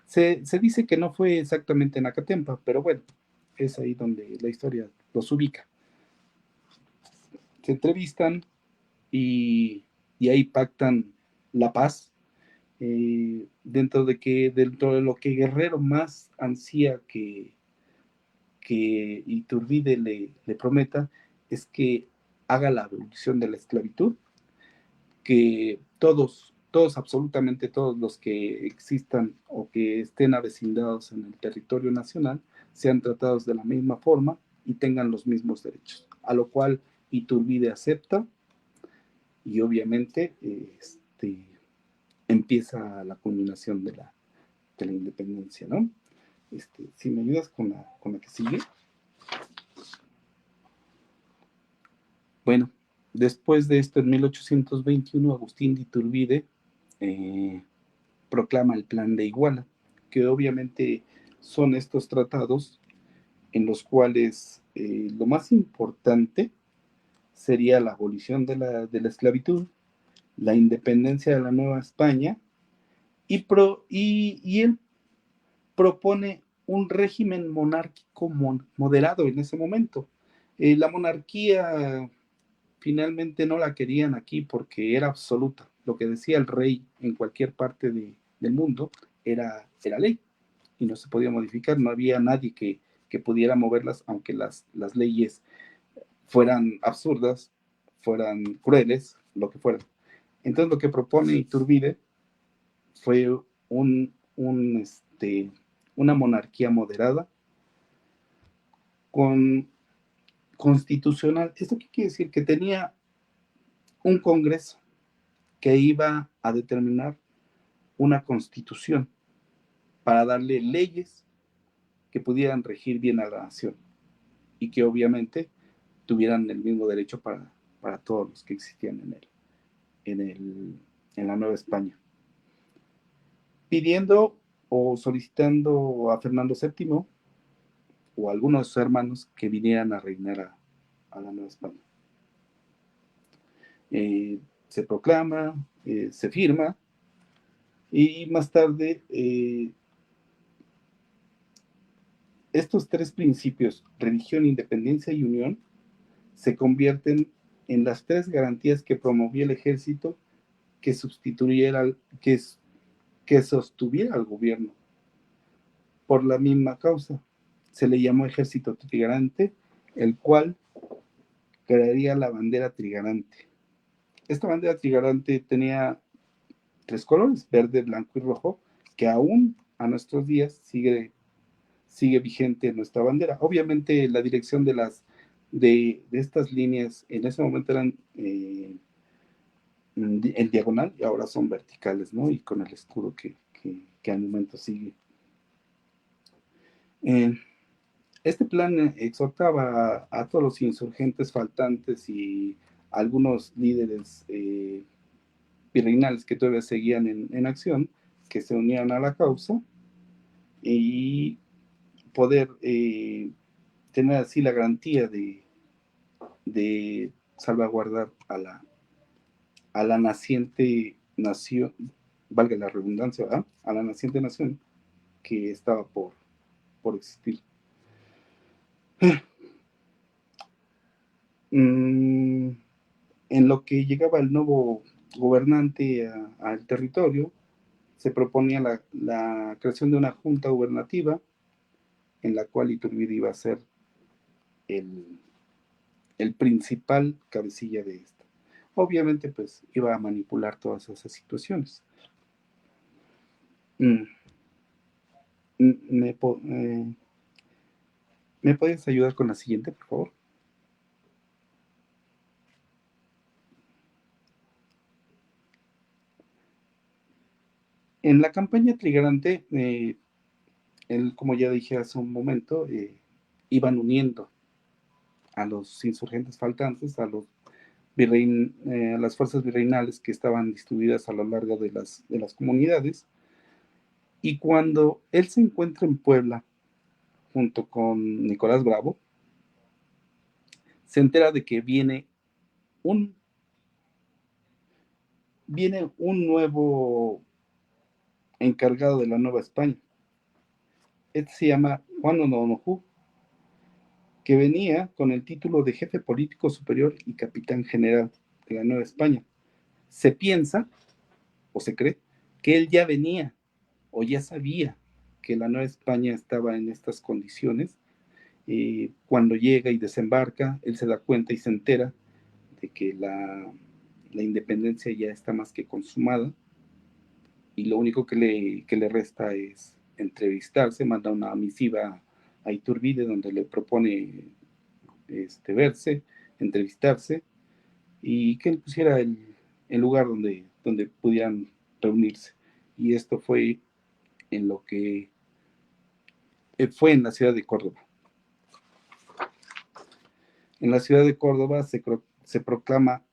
B: Se dice que no fue exactamente en Acatempan, pero bueno, es ahí donde la historia los ubica. Se entrevistan y ahí pactan la paz, dentro de lo que Guerrero más ansía que Iturbide le prometa, es que haga la abolición de la esclavitud, que todos, absolutamente todos los que existan o que estén avecindados en el territorio nacional sean tratados de la misma forma y tengan los mismos derechos, a lo cual Iturbide acepta y obviamente empieza la culminación de la independencia, ¿no? Si me ayudas con la que sigue. Bueno, después de esto, en 1821, Agustín de Iturbide proclama el Plan de Iguala, que obviamente son estos tratados en los cuales lo más importante sería la abolición de la esclavitud, la independencia de la Nueva España, y él propone un régimen monárquico moderado en ese momento. La monarquía finalmente no la querían aquí porque era absoluta. Lo que decía el rey en cualquier parte del mundo era ley y no se podía modificar. No había nadie que pudiera moverlas, aunque las leyes fueran absurdas, fueran crueles, lo que fueran. Entonces lo que propone Iturbide fue una monarquía moderada constitucional. ¿Esto qué quiere decir? Que tenía un congreso que iba a determinar una constitución para darle leyes que pudieran regir bien a la nación y que obviamente tuvieran el mismo derecho para todos los que existían en la Nueva España. Pidiendo o solicitando a Fernando VII o a algunos de sus hermanos que vinieran a reinar a la Nueva España. Se proclama, se firma, y más tarde estos tres principios, religión, independencia y unión, se convierten en las tres garantías que promovía el ejército que sustituyera, que sostuviera al gobierno. Por la misma causa, se le llamó Ejército Trigarante, el cual crearía la bandera trigarante. Esta bandera trigarante tenía 3 colores, verde, blanco y rojo, que aún a nuestros días sigue vigente en nuestra bandera. Obviamente la dirección de estas líneas en ese momento eran en diagonal y ahora son verticales, ¿no? Y con el escudo que al momento sigue. Este plan exhortaba a todos los insurgentes faltantes y algunos líderes virreinales que todavía seguían en acción, que se unieran a la causa y poder tener así la garantía de salvaguardar a la naciente nación, valga la redundancia, ¿verdad? A la naciente nación que estaba por existir. En lo que llegaba el nuevo gobernante al territorio, se proponía la creación de una junta gubernativa en la cual Iturbide iba a ser el principal cabecilla de esta. Obviamente, pues iba a manipular todas esas situaciones. ¿Me puedes ayudar con la siguiente, por favor? En la campaña trigarante, como ya dije hace un momento, iban uniendo a los insurgentes faltantes, a las fuerzas virreinales que estaban distribuidas a lo largo de las comunidades. Y cuando él se encuentra en Puebla, junto con Nicolás Bravo, se entera de que viene un nuevo encargado de la Nueva España. Este se llama Juan O'Donojú, que venía con el título de jefe político superior y capitán general de la Nueva España. Se piensa, o se cree, que él ya venía, o ya sabía que la Nueva España estaba en estas condiciones. Cuando llega y desembarca, él se da cuenta y se entera de que la independencia ya está más que consumada, y lo único que le resta es entrevistarse. Manda una misiva a Iturbide donde le propone verse, entrevistarse, y que él pusiera el lugar donde pudieran reunirse. Y esto fue en lo que fue en la ciudad de Córdoba. En la ciudad de Córdoba se proclaman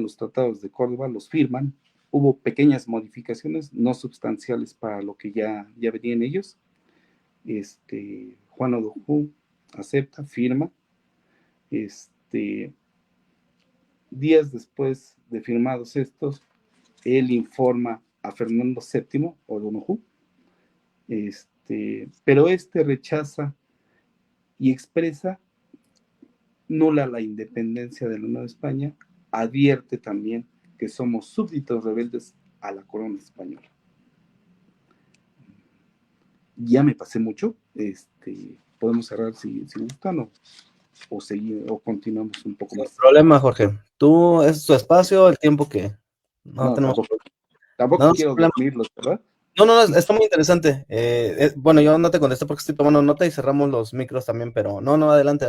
B: los tratados de Córdoba, los firman. Hubo pequeñas modificaciones, no sustanciales para lo que ya venían ellos. Juan O'Donojú acepta, firma. Días después de firmados estos, él informa a Fernando VII O'Donojú, pero rechaza y expresa nula la independencia de la Nueva España. Advierte también que somos súbditos rebeldes a la corona española. Ya me pasé mucho. Podemos cerrar si gustan, o seguir, o continuamos un poco más.
A: Sin problema, Jorge. Tú, es tu espacio, el tiempo que no tenemos.
B: Tampoco quiero dormirlos, ¿verdad?
A: No, está muy interesante. Bueno, yo no te contesté porque estoy tomando nota y cerramos los micros también, pero no, adelante,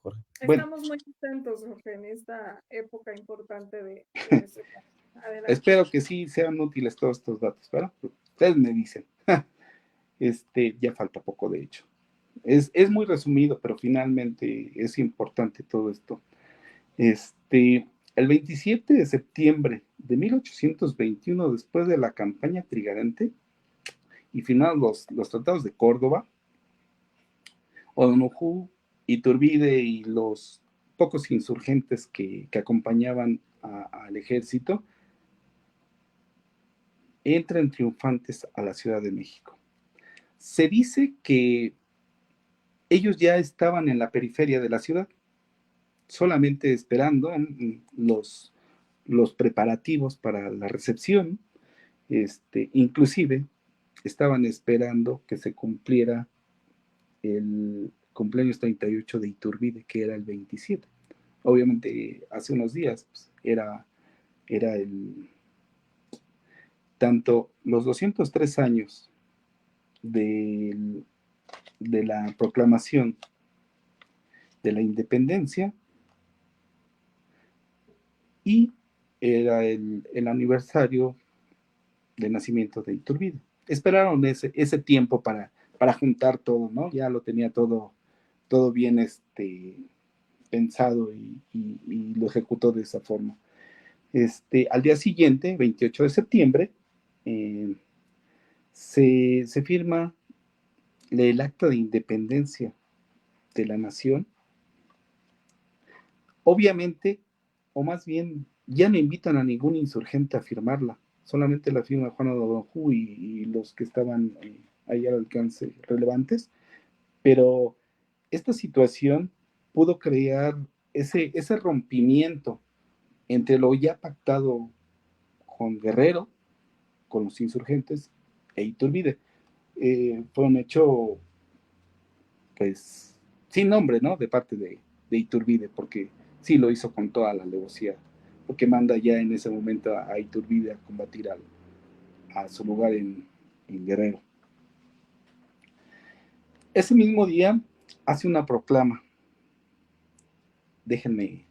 A: Jorge.
C: Estamos muy contentos, Jorge, en esta época importante de nuestro país.
B: Espero que sí sean útiles todos estos datos, ¿verdad? Ustedes me dicen. Ya falta poco, de hecho. Es muy resumido, pero finalmente es importante todo esto. El 27 de septiembre de 1821, después de la campaña trigarante y firmados los tratados de Córdoba, O'Donojú, Iturbide y los pocos insurgentes que acompañaban al ejército entran triunfantes a la Ciudad de México. Se dice que ellos ya estaban en la periferia de la ciudad, solamente esperando los los preparativos para la recepción. Inclusive estaban esperando que se cumpliera el cumpleaños 38 de Iturbide, que era el 27. Obviamente hace unos días pues, era tanto los 203 años de la proclamación de la independencia y era el aniversario de nacimiento de Iturbide. Esperaron ese tiempo para juntar todo, ¿no? Ya lo tenía todo bien pensado y lo ejecutó de esa forma. Al día siguiente, 28 de septiembre, se firma el acta de independencia de la nación. Obviamente, o más bien, ya no invitan a ningún insurgente a firmarla, solamente la firma Juan O'Donojú y los que estaban ahí al alcance relevantes, pero esta situación pudo crear ese rompimiento entre lo ya pactado con Guerrero, con los insurgentes e Iturbide. Fue un hecho, pues, sin nombre, ¿no? De parte de Iturbide, porque sí lo hizo con toda la alevosía, porque manda ya en ese momento a Iturbide a combatir a su lugar en Guerrero. Ese mismo día hace una proclama. Déjenme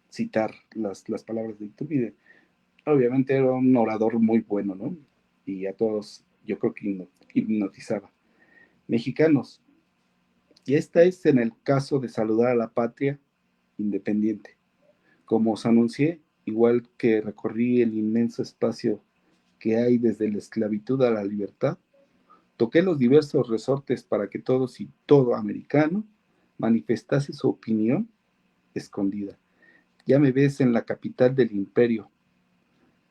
B: citar las palabras de Iturbide. Obviamente era un orador muy bueno, ¿no? Y a todos yo creo que hipnotizaba. Mexicanos, y esta es en el caso de saludar a la patria independiente. Como os anuncié, igual que recorrí el inmenso espacio que hay desde la esclavitud a la libertad, toqué los diversos resortes para que todos y todo americano manifestase su opinión escondida. Ya me ves en la capital del imperio,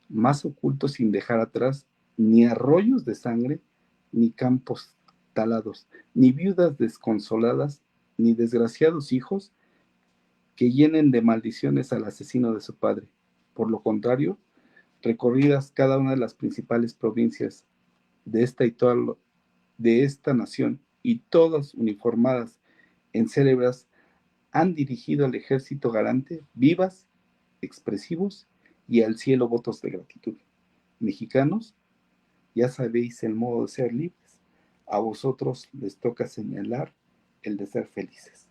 B: más oculto sin dejar atrás ni arroyos de sangre, ni campos talados, ni viudas desconsoladas, ni desgraciados hijos que llenen de maldiciones al asesino de su padre. Por lo contrario, recorridas cada una de las principales provincias de esta nación y todas uniformadas en célebres, han dirigido al ejército garante vivas, expresivos y al cielo votos de gratitud. Mexicanos, ya sabéis el modo de ser libres. A vosotros les toca señalar el de ser felices.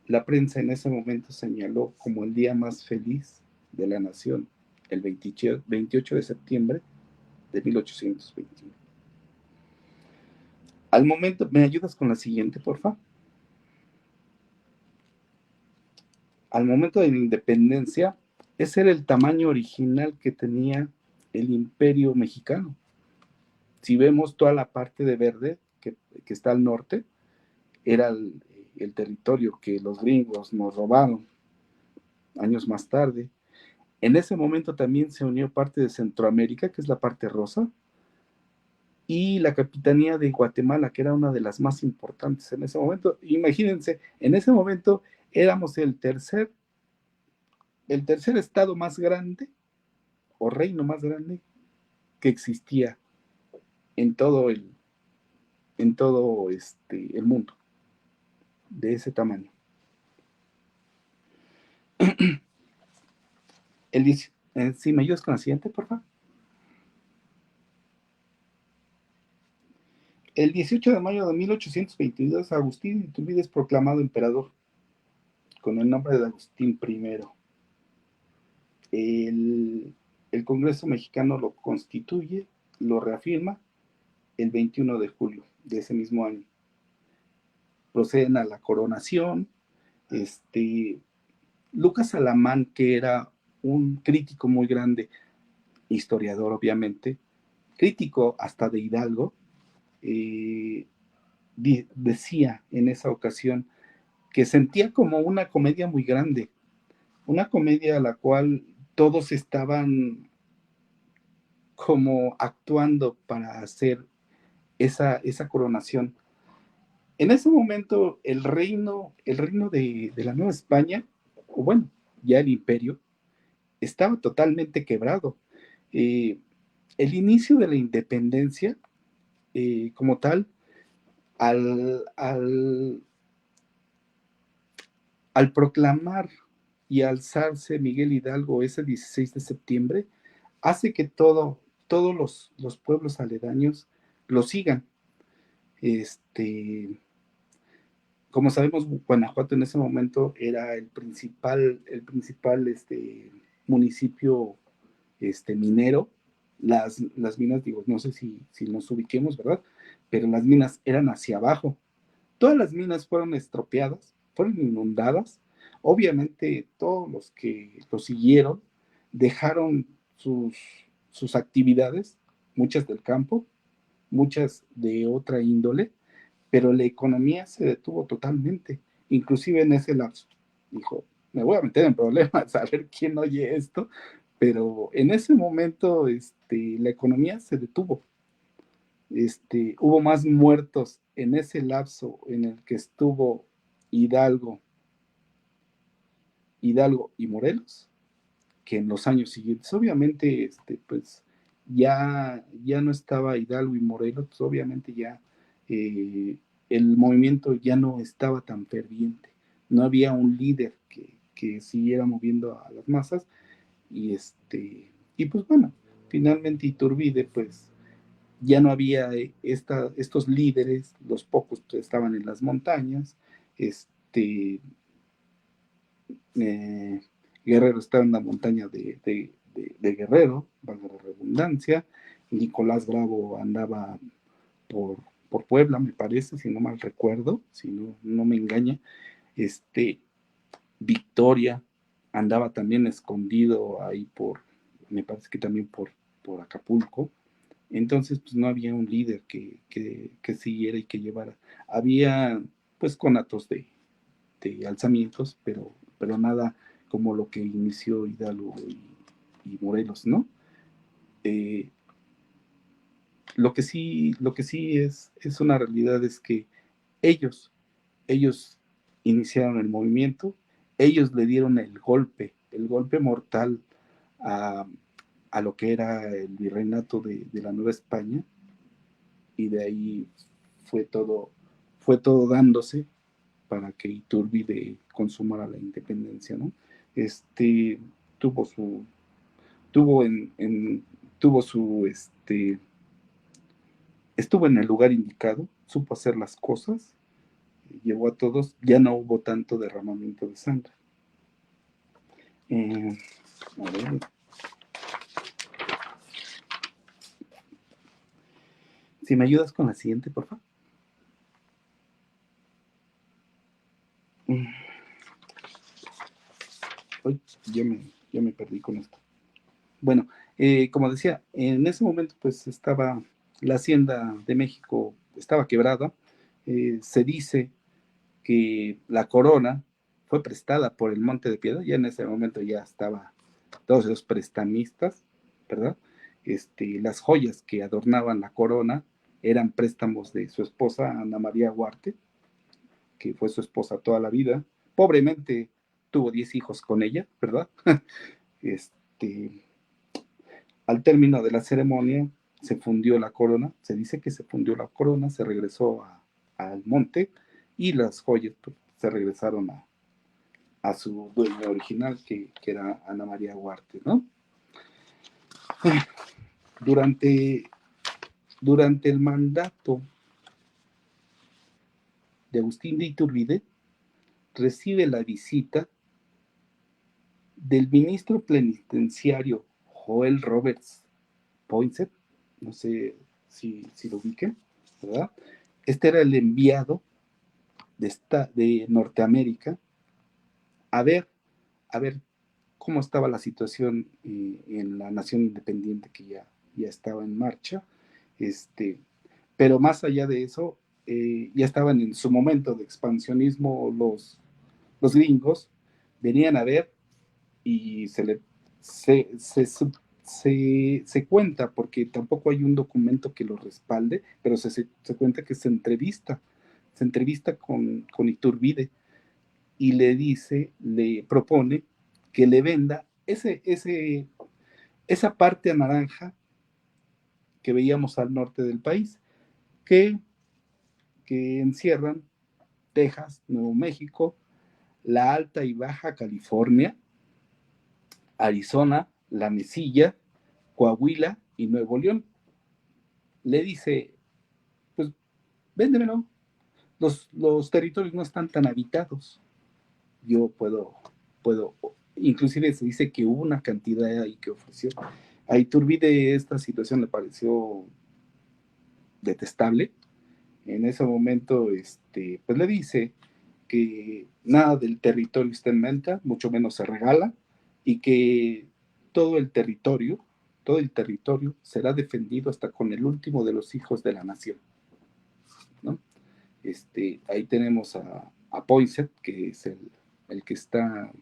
B: La prensa en ese momento señaló como el día más feliz de la nación, el 28 de septiembre de 1821. Al momento, ¿me ayudas con la siguiente, por favor? Al momento de la independencia, ese era el tamaño original que tenía el imperio mexicano. Si vemos toda la parte de verde que está al norte, era el territorio que los gringos nos robaron años más tarde. En ese momento también se unió parte de Centroamérica, que es la parte rosa, y la capitanía de Guatemala, que era una de las más importantes en ese momento. Imagínense, en ese momento éramos el tercer estado más grande o reino más grande que existía en todo el mundo, de ese tamaño. Si me ayudas con la siguiente, por favor. El 18 de mayo de 1822, Agustín de Iturbide es proclamado emperador con el nombre de Agustín I. El Congreso mexicano lo constituye, lo reafirma el 21 de julio de ese mismo año. Proceden a la coronación. Lucas Alamán, que era un crítico muy grande, historiador obviamente, crítico hasta de Hidalgo, decía en esa ocasión que sentía como una comedia muy grande, una comedia a la cual todos estaban como actuando para hacer esa coronación. En ese momento el reino de la Nueva España o bueno, ya el imperio, estaba totalmente quebrado. El inicio de la independencia, como tal, al proclamar y alzarse Miguel Hidalgo ese 16 de septiembre, hace que todos los pueblos aledaños lo sigan. Como sabemos, Guanajuato en ese momento era el principal municipio minero. Las minas, digo, no sé si nos ubiquemos, ¿verdad? Pero las minas eran hacia abajo. Todas las minas fueron estropeadas, fueron inundadas. Obviamente todos los que lo siguieron dejaron sus actividades, muchas del campo, muchas de otra índole, pero la economía se detuvo totalmente, inclusive en ese lapso. Dijo, me voy a meter en problemas, a ver quién oye esto, pero en ese momento la economía se detuvo. Hubo más muertos en ese lapso en el que estuvo Hidalgo y Morelos que en los años siguientes. Obviamente, pues ya no estaba Hidalgo y Morelos, pues obviamente ya el movimiento ya no estaba tan ferviente, no había un líder que siguiera moviendo a las masas y pues bueno, finalmente Iturbide pues ya no había estos líderes, los pocos que estaban en las montañas, Guerrero estaba en la montaña de Guerrero, valga la redundancia, Nicolás Bravo andaba por, Puebla, me parece, si no mal recuerdo, si no me engaña, Victoria andaba también escondido ahí me parece que también por Acapulco. Entonces, pues no había un líder que siguiera y que llevara. Había, pues, conatos de alzamientos, pero nada como lo que inició Hidalgo y Morelos, ¿no? Lo que sí es una realidad es que ellos iniciaron el movimiento, ellos le dieron el golpe mortal a lo que era el virreinato de la Nueva España, y de ahí fue todo dándose para que Iturbide consumara la independencia, ¿no? Tuvo su, tuvo en, tuvo su, estuvo en el lugar indicado, supo hacer las cosas, llevó a todos, ya no hubo tanto derramamiento de sangre. A ver. Si me ayudas con la siguiente, por favor. Uy, ya me perdí con esto. Bueno, como decía, en ese momento pues estaba la Hacienda de México, estaba quebrada. Se dice que la corona fue prestada por el Monte de Piedad, ya en ese momento ya estaba todos los prestamistas, ¿verdad? Las joyas que adornaban la corona eran préstamos de su esposa Ana María Huarte, que fue su esposa toda la vida. Pobremente tuvo 10 hijos con ella, ¿verdad? Al término de la ceremonia se fundió la corona, se dice que se fundió la corona, se regresó al monte y las joyas pues, se regresaron a su dueño original, que era Ana María Huarte, ¿no? Durante el mandato de Agustín de Iturbide, recibe la visita del ministro penitenciario Joel Roberts Poinsett, no sé si lo ubiquen, ¿verdad? Este era el enviado de Norteamérica a ver cómo estaba la situación en la nación independiente que ya estaba en marcha. Pero más allá de eso, ya estaban en su momento de expansionismo los gringos, venían a ver y se cuenta, porque tampoco hay un documento que lo respalde, pero se cuenta que se entrevista con Iturbide y le propone que le venda esa parte naranja que veíamos al norte del país, que encierran Texas, Nuevo México, la Alta y Baja California, Arizona, la Mesilla, Coahuila y Nuevo León. Le dice, pues véndemelo, los territorios no están tan habitados, yo puedo, inclusive se dice que hubo una cantidad ahí que ofreció. A Iturbide esta situación le pareció detestable. En ese momento, pues le dice que nada del territorio está en venta, mucho menos se regala, y que todo el territorio será defendido hasta con el último de los hijos de la nación, ¿no? Ahí tenemos a Poinsett, que es el que está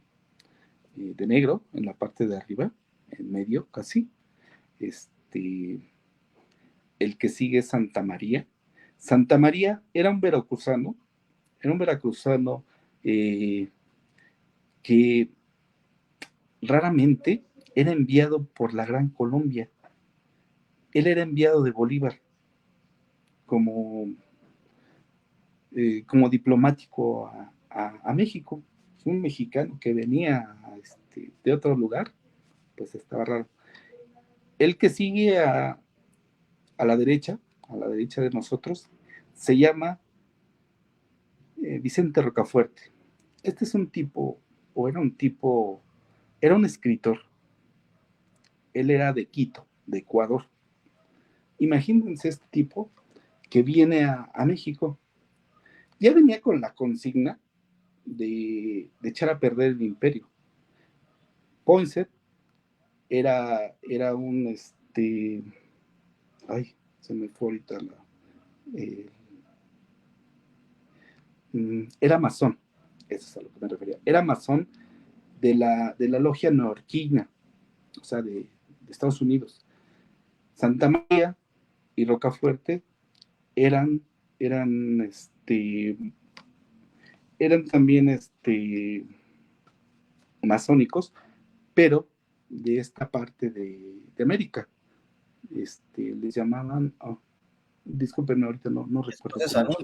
B: de negro en la parte de arriba, en medio casi. El que sigue es Santa María. Santa María era un veracruzano eh, que raramente era enviado por la Gran Colombia. Él era enviado de Bolívar como, como diplomático a México. Un mexicano que venía de otro lugar, pues estaba raro. El que sigue a la derecha de nosotros, se llama Vicente Rocafuerte. Este es un tipo, era un escritor. Él era de Quito, de Ecuador. Imagínense este tipo que viene a México. Ya venía con la consigna de echar a perder el imperio. Poinsett era un, ay, se me fue ahorita eh, era masón, eso es a lo que me refería, era masón de la logia neoyorquina, o sea, de Estados Unidos. Santa María y Rocafuerte eran, eran, eran también masónicos, pero de esta parte de América. Les llamaban, discúlpenme, ahorita no recuerdo
A: Escocesa,
B: cómo.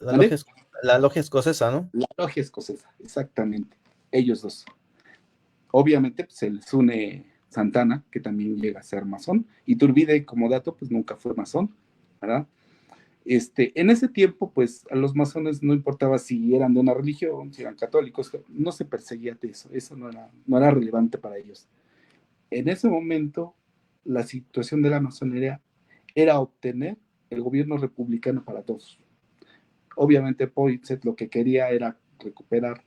A: ¿no?
B: ¿Vale?
A: La logia escocesa, ¿no?
B: La logia escocesa, exactamente. Ellos dos. Obviamente pues, se les une Santana, que también llega a ser masón. Iturbide, como dato, pues nunca fue masón, ¿verdad? En ese tiempo, pues a los masones no importaba si eran de una religión, si eran católicos, no se perseguía de eso no era relevante para ellos. En ese momento, la situación de la masonería era obtener el gobierno republicano para todos. Obviamente Poinsett lo que quería era recuperar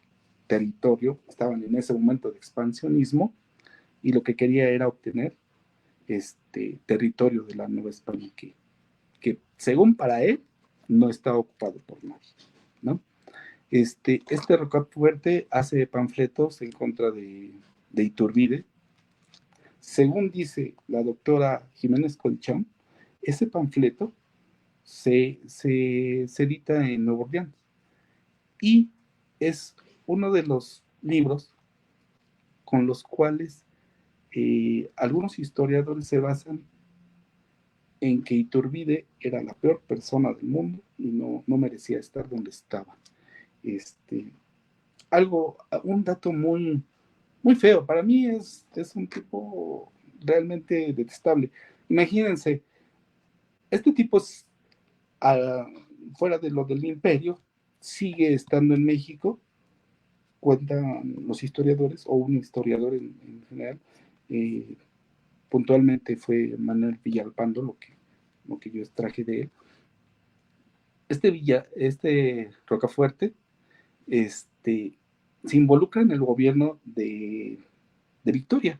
B: territorio, estaban en ese momento de expansionismo, y lo que quería era obtener territorio de la Nueva España, que según para él no estaba ocupado por nadie, ¿no? Rocafuerte hace panfletos en contra de Iturbide. Según dice la doctora Jiménez Colchón, ese panfleto se edita en Nuevo Orleans y es uno de los libros con los cuales algunos historiadores se basan en que Iturbide era la peor persona del mundo y no merecía estar donde estaba. Un dato muy, muy feo. Para mí es un tipo realmente detestable. Imagínense, este tipo es, fuera de lo del imperio, sigue estando en México, cuentan los historiadores, o un historiador en general, eh, puntualmente fue Manuel Villalpando, lo que yo extraje de él. Este Rocafuerte, se involucra en el gobierno de Victoria.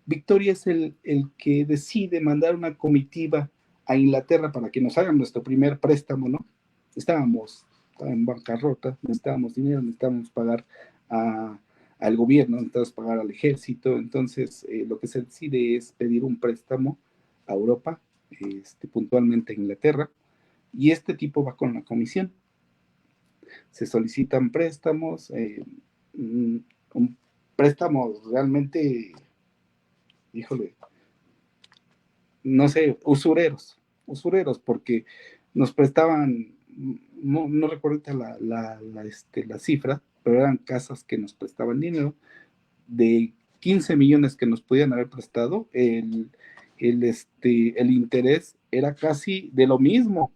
B: Victoria es el que decide mandar una comitiva a Inglaterra para que nos hagan nuestro primer préstamo, ¿no? Estábamos en bancarrota, necesitábamos dinero, necesitábamos pagar al gobierno, necesitábamos pagar al ejército, entonces lo que se decide es pedir un préstamo a Europa, puntualmente a Inglaterra, y este tipo va con la comisión. se solicitan préstamos, préstamos realmente, híjole, no sé, usureros, porque nos prestaban, no recuerdo la cifra, pero eran casas que nos prestaban dinero, de 15 millones que nos podían haber prestado, el interés era casi de lo mismo,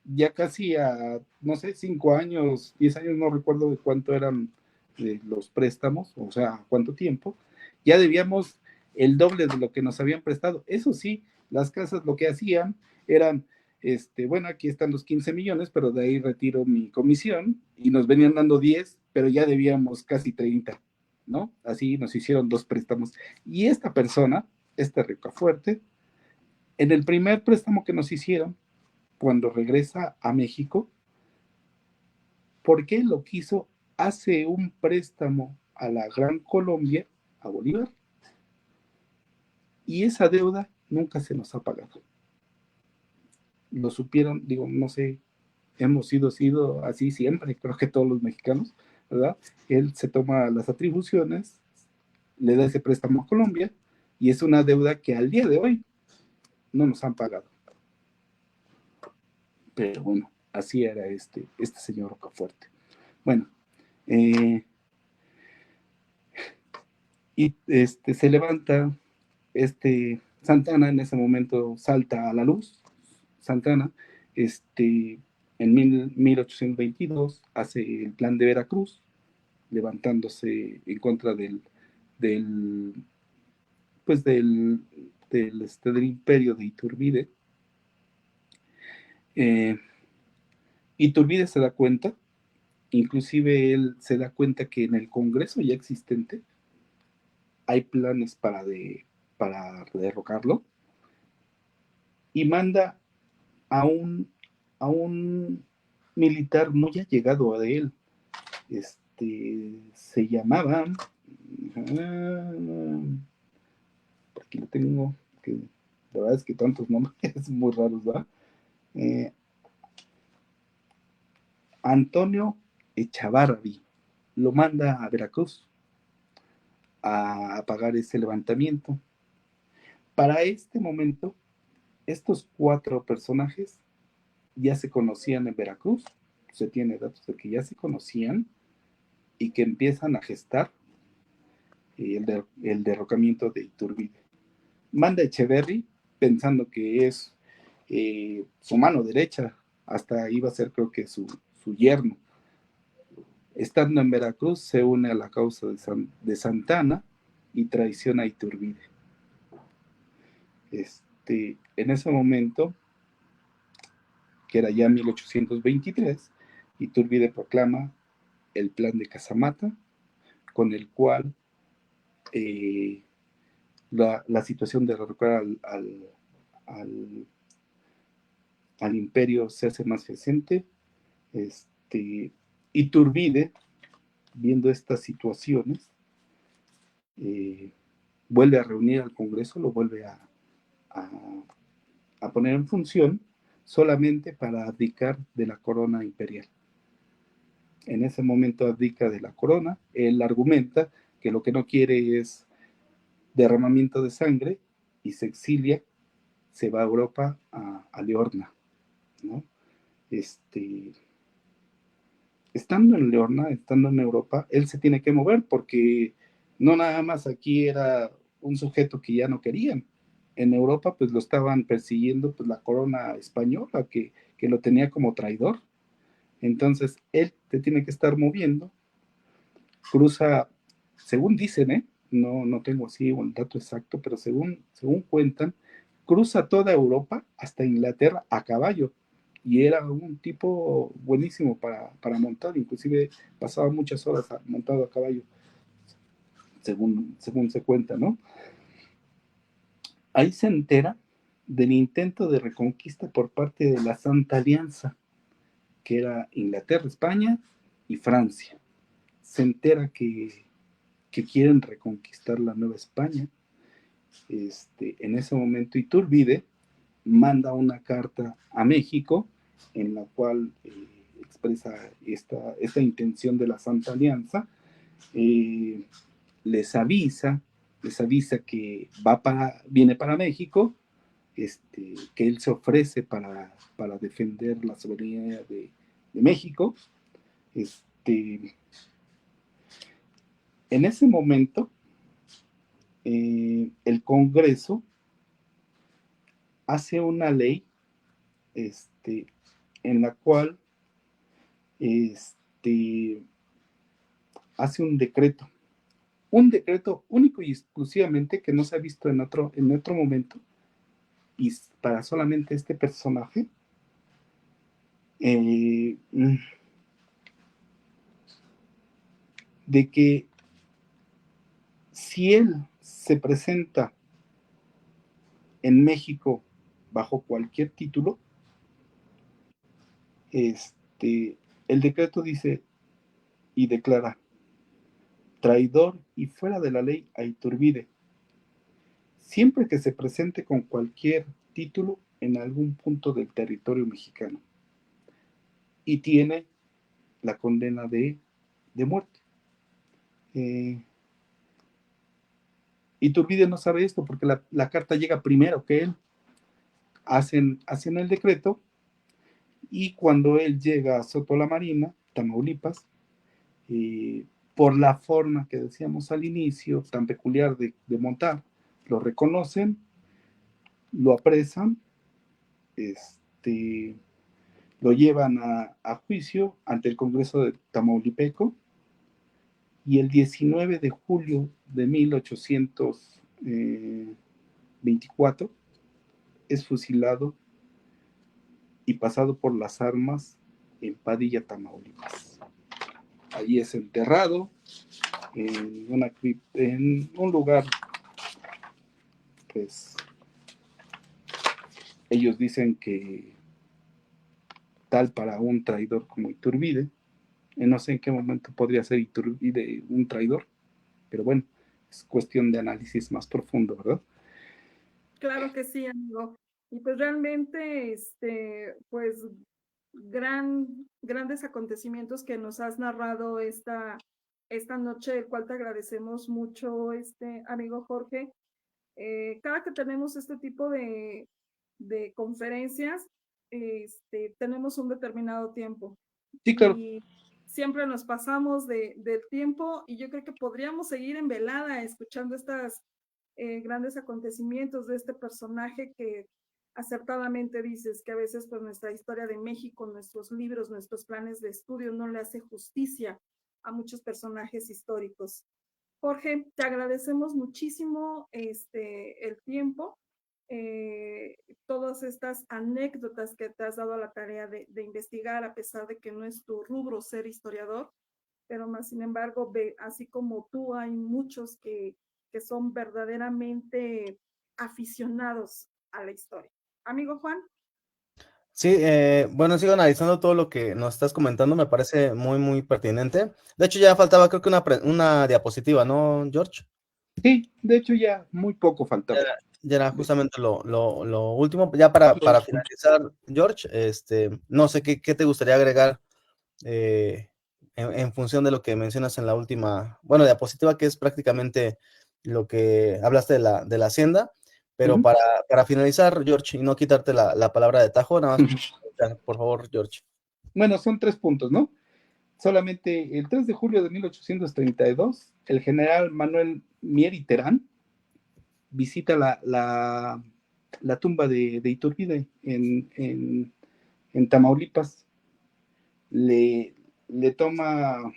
B: ya casi a, no sé, 5 años, 10 años, no recuerdo de cuánto eran los préstamos, o sea, cuánto tiempo, ya debíamos el doble de lo que nos habían prestado. Eso sí, las casas lo que hacían eran, bueno, aquí están los 15 millones, pero de ahí retiro mi comisión y nos venían dando 10, pero ya debíamos casi 30, ¿no? Así nos hicieron 2 préstamos. Y esta persona, este Rocafuerte, en el primer préstamo que nos hicieron, cuando regresa a México, ¿por qué lo quiso? Hace un préstamo a la Gran Colombia, a Bolívar, y esa deuda nunca se nos ha pagado. Lo supieron, digo, no sé, hemos sido así siempre, creo que todos los mexicanos, ¿verdad? Él se toma las atribuciones, le da ese préstamo a Colombia, y es una deuda que al día de hoy no nos han pagado. Pero bueno, así era este señor Rocafuerte. Bueno, y se levanta Santana, en ese momento salta a la luz. Santana, en 1822 hace el plan de Veracruz, levantándose en contra del imperio de Iturbide. Iturbide se da cuenta, inclusive él se da cuenta que en el Congreso ya existente hay planes para derrocarlo, y manda a un militar muy allegado a él. Se llamaba, aquí lo tengo, que la verdad es que tantos nombres muy raros, ¿verdad? Antonio Echavarri lo manda a Veracruz a pagar ese levantamiento. Para este momento, estos 4 personajes ya se conocían en Veracruz, se tiene datos de que ya se conocían y que empiezan a gestar el derrocamiento de Iturbide. Manda Echeverri pensando que es su mano derecha, hasta iba a ser creo que su yerno. Estando en Veracruz, se une a la causa de Santana y traiciona a Iturbide. En ese momento, que era ya 1823, Iturbide proclama el plan de Casamata, con el cual la situación de derrocar al imperio se hace más presente. Iturbide, viendo estas situaciones, vuelve a reunir al Congreso, lo vuelve a poner en función solamente para abdicar de la corona imperial. En ese momento abdica de la corona, él argumenta que lo que no quiere es derramamiento de sangre y se exilia, se va a Europa, a Leorna, ¿no? Estando en Leorna, estando en Europa, él se tiene que mover porque no nada más aquí era un sujeto que ya no querían. En Europa pues lo estaban persiguiendo pues la corona española que lo tenía como traidor. Entonces él se tiene que estar moviendo, cruza, según dicen, no tengo así un dato exacto, pero según cuentan, cruza toda Europa hasta Inglaterra a caballo. Y era un tipo buenísimo para montar, inclusive pasaba muchas horas montado a caballo, según se cuenta, ¿no? Ahí se entera del intento de reconquista por parte de la Santa Alianza, que era Inglaterra, España y Francia. Se entera que quieren reconquistar la Nueva España. En ese momento Iturbide manda una carta a México en la cual expresa esta intención de la Santa Alianza, les avisa que viene para México, que él se ofrece para defender la soberanía de México. En ese momento, el Congreso hace una ley en la cual hace un decreto único y exclusivamente que no se ha visto en otro momento, y para solamente este personaje, de que si él se presenta en México bajo cualquier título, el decreto dice y declara: traidor y fuera de la ley a Iturbide, siempre que se presente con cualquier título en algún punto del territorio mexicano, y tiene la condena de muerte. Iturbide no sabe esto porque la carta llega primero que él. Hacen el decreto, y cuando él llega a Soto la Marina, Tamaulipas, por la forma que decíamos al inicio, tan peculiar de montar, lo reconocen, lo apresan, lo llevan a juicio ante el Congreso de Tamaulipeco, y el 19 de julio de 1824 es fusilado y pasado por las armas en Padilla, Tamaulipas. Allí es enterrado en un lugar, pues ellos dicen que tal para un traidor como Iturbide. No sé en qué momento podría ser Iturbide un traidor, pero bueno, es cuestión de análisis más profundo, ¿verdad?
C: Claro que sí, amigo. Y pues realmente, pues grandes acontecimientos que nos has narrado esta noche, el cual te agradecemos mucho, amigo Jorge. Cada que tenemos este tipo de conferencias, tenemos un determinado tiempo.
B: Sí, claro.
C: Y siempre nos pasamos del tiempo, y yo creo que podríamos seguir en velada escuchando estas grandes acontecimientos de este personaje que acertadamente dices que a veces pues nuestra historia de México, nuestros libros, nuestros planes de estudio no le hace justicia a muchos personajes históricos. Jorge, te agradecemos muchísimo el tiempo, todas estas anécdotas que te has dado a la tarea de investigar, a pesar de que no es tu rubro ser historiador, pero más sin embargo, así como tú, hay muchos que son verdaderamente aficionados a la historia. Amigo Juan.
A: Sí, bueno, sigo analizando todo lo que nos estás comentando, me parece muy, muy pertinente. De hecho, ya faltaba creo que una diapositiva, ¿no, George?
B: Sí, de hecho ya muy poco faltaba.
A: Ya era justamente lo último. Ya para finalizar, George, no sé qué te gustaría agregar en función de lo que mencionas en la última, bueno, diapositiva, que es prácticamente lo que hablaste de la hacienda, pero para finalizar, George, y no quitarte la palabra de tajo, nada más, por favor, George.
B: Bueno, son 3 puntos, ¿no? Solamente el 3 de julio de 1832, el general Manuel Mier y Terán visita la tumba de Iturbide en Tamaulipas. Le toma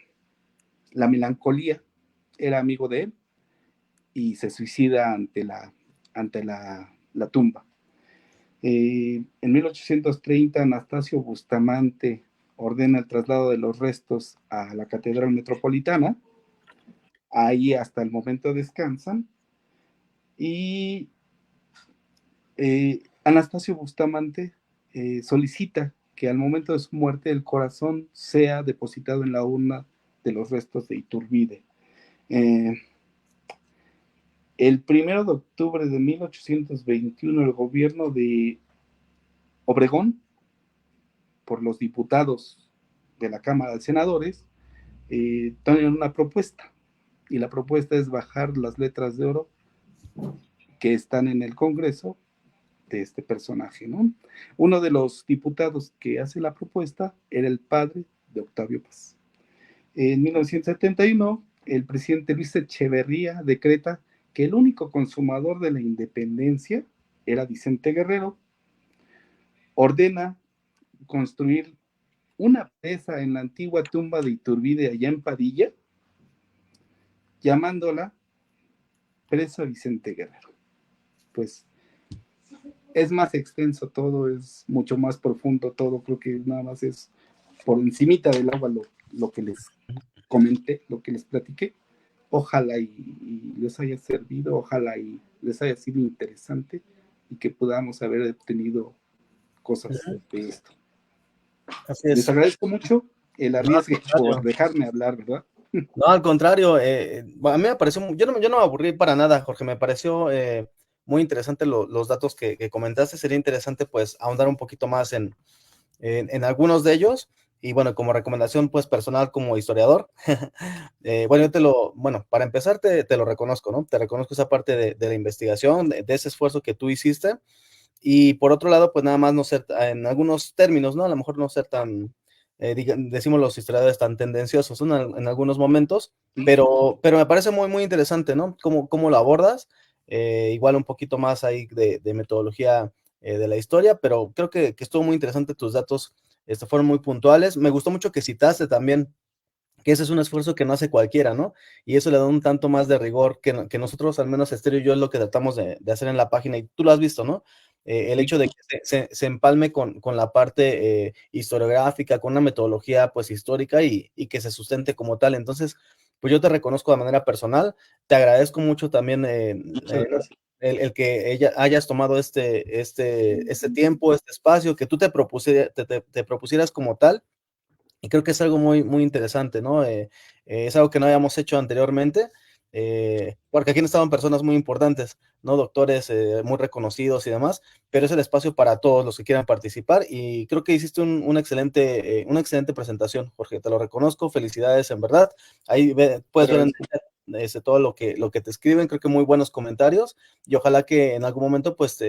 B: la melancolía, era amigo de él, y se suicida ante la tumba. En 1830, Anastasio Bustamante ordena el traslado de los restos a la Catedral Metropolitana. Ahí hasta el momento descansan. Y Anastasio Bustamante solicita que al momento de su muerte el corazón sea depositado en la urna de los restos de Iturbide. El 1 de octubre de 1821, el gobierno de Obregón, por los diputados de la Cámara de Senadores, tienen una propuesta, y la propuesta es bajar las letras de oro que están en el Congreso de este personaje, ¿no? Uno de los diputados que hace la propuesta era el padre de Octavio Paz. En 1971, el presidente Luis Echeverría decreta que el único consumador de la independencia era Vicente Guerrero. Ordena construir una presa en la antigua tumba de Iturbide, allá en Padilla, llamándola Presa Vicente Guerrero. Pues es más extenso todo, es mucho más profundo todo, creo que nada más es por encimita del agua lo que les comenté, lo que les platiqué. Ojalá y les haya servido, ojalá y les haya sido interesante y que podamos haber obtenido cosas de esto.
A: Así es.
B: Les agradezco mucho el arriesgue por dejarme hablar, ¿verdad?
A: No, al contrario, a mí me pareció, yo no me aburrí para nada, Jorge, me pareció muy interesante los datos que comentaste. Sería interesante pues ahondar un poquito más en algunos de ellos, y bueno, como recomendación pues personal como historiador, bueno, para empezar te lo reconozco, ¿no? Te reconozco esa parte de la investigación, de ese esfuerzo que tú hiciste, y por otro lado, pues nada más no ser, en algunos términos, ¿no? A lo mejor no ser tan, decimos los historiadores, tan tendenciosos, ¿no? En algunos momentos, pero me parece muy, muy interesante, ¿no? Cómo lo abordas, igual un poquito más ahí de metodología de la historia, pero creo que estuvo muy interesante, tus datos fueron muy puntuales. Me gustó mucho que citaste también que ese es un esfuerzo que no hace cualquiera, ¿no? Y eso le da un tanto más de rigor que nosotros, al menos Estéreo y yo, es lo que tratamos de hacer en la página, y tú lo has visto, ¿no? El hecho de que se empalme con la parte historiográfica, con una metodología pues histórica y que se sustente como tal. Entonces, pues yo te reconozco de manera personal, te agradezco mucho también el que hayas tomado este tiempo, este espacio, que tú te propusieras como tal. Y creo que es algo muy, muy interesante, ¿no? Es algo que no habíamos hecho anteriormente, porque aquí no estaban personas muy importantes, ¿no? Doctores muy reconocidos y demás, pero es el espacio para todos los que quieran participar, y creo que hiciste una excelente presentación, Jorge, te lo reconozco, felicidades en verdad. Ahí puedes ver todo lo que te escriben, creo que muy buenos comentarios, y ojalá que en algún momento pues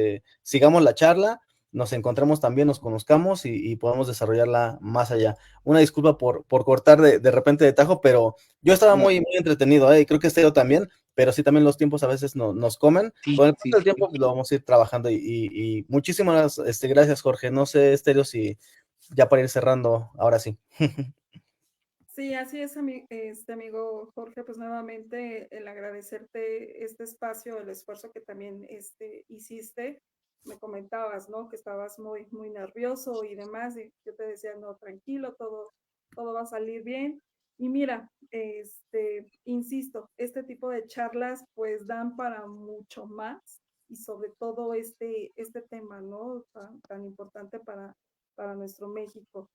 A: sigamos la charla, nos encontremos también, nos conozcamos y podamos desarrollarla más allá. Una disculpa por cortar de repente de tajo, pero yo estaba muy, muy entretenido, y creo que Estéreo también, pero sí también los tiempos a veces nos comen. Con el paso del tiempo pues, lo vamos a ir trabajando, y muchísimas gracias, Jorge. No sé, Estéreo, si ya para ir cerrando, ahora sí.
C: Sí, así es, amigo Jorge, pues nuevamente el agradecerte este espacio, el esfuerzo que también hiciste. Me comentabas, ¿no? Que estabas muy, muy nervioso y demás, y yo te decía, no, tranquilo, todo va a salir bien. Y mira, insisto, este tipo de charlas pues dan para mucho más, y sobre todo este tema, ¿no? Tan importante para nuestro México.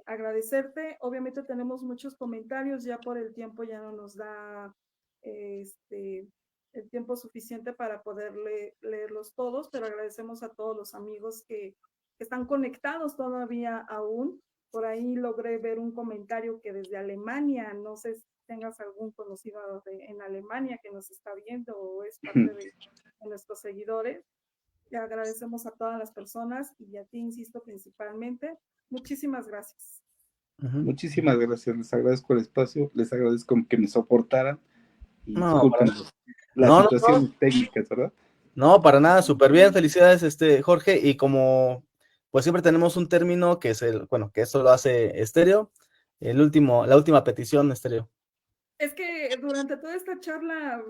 C: Agradecerte, obviamente tenemos muchos comentarios, ya por el tiempo ya no nos da el tiempo suficiente para poder leerlos todos, pero agradecemos a todos los amigos que están conectados todavía aún. Por ahí logré ver un comentario que desde Alemania, no sé si tengas algún conocido en Alemania que nos está viendo o es parte de nuestros seguidores. Le agradecemos a todas las personas y a ti, insisto, principalmente. Muchísimas gracias.
B: Muchísimas gracias, les agradezco el espacio, les agradezco que me soportaran y disculpen las situaciones técnicas, ¿verdad?
A: No, para nada, súper bien, felicidades, Jorge, y como pues siempre tenemos un término que es que esto lo hace Estéreo, la última petición, Estéreo.
C: Es que durante toda esta charla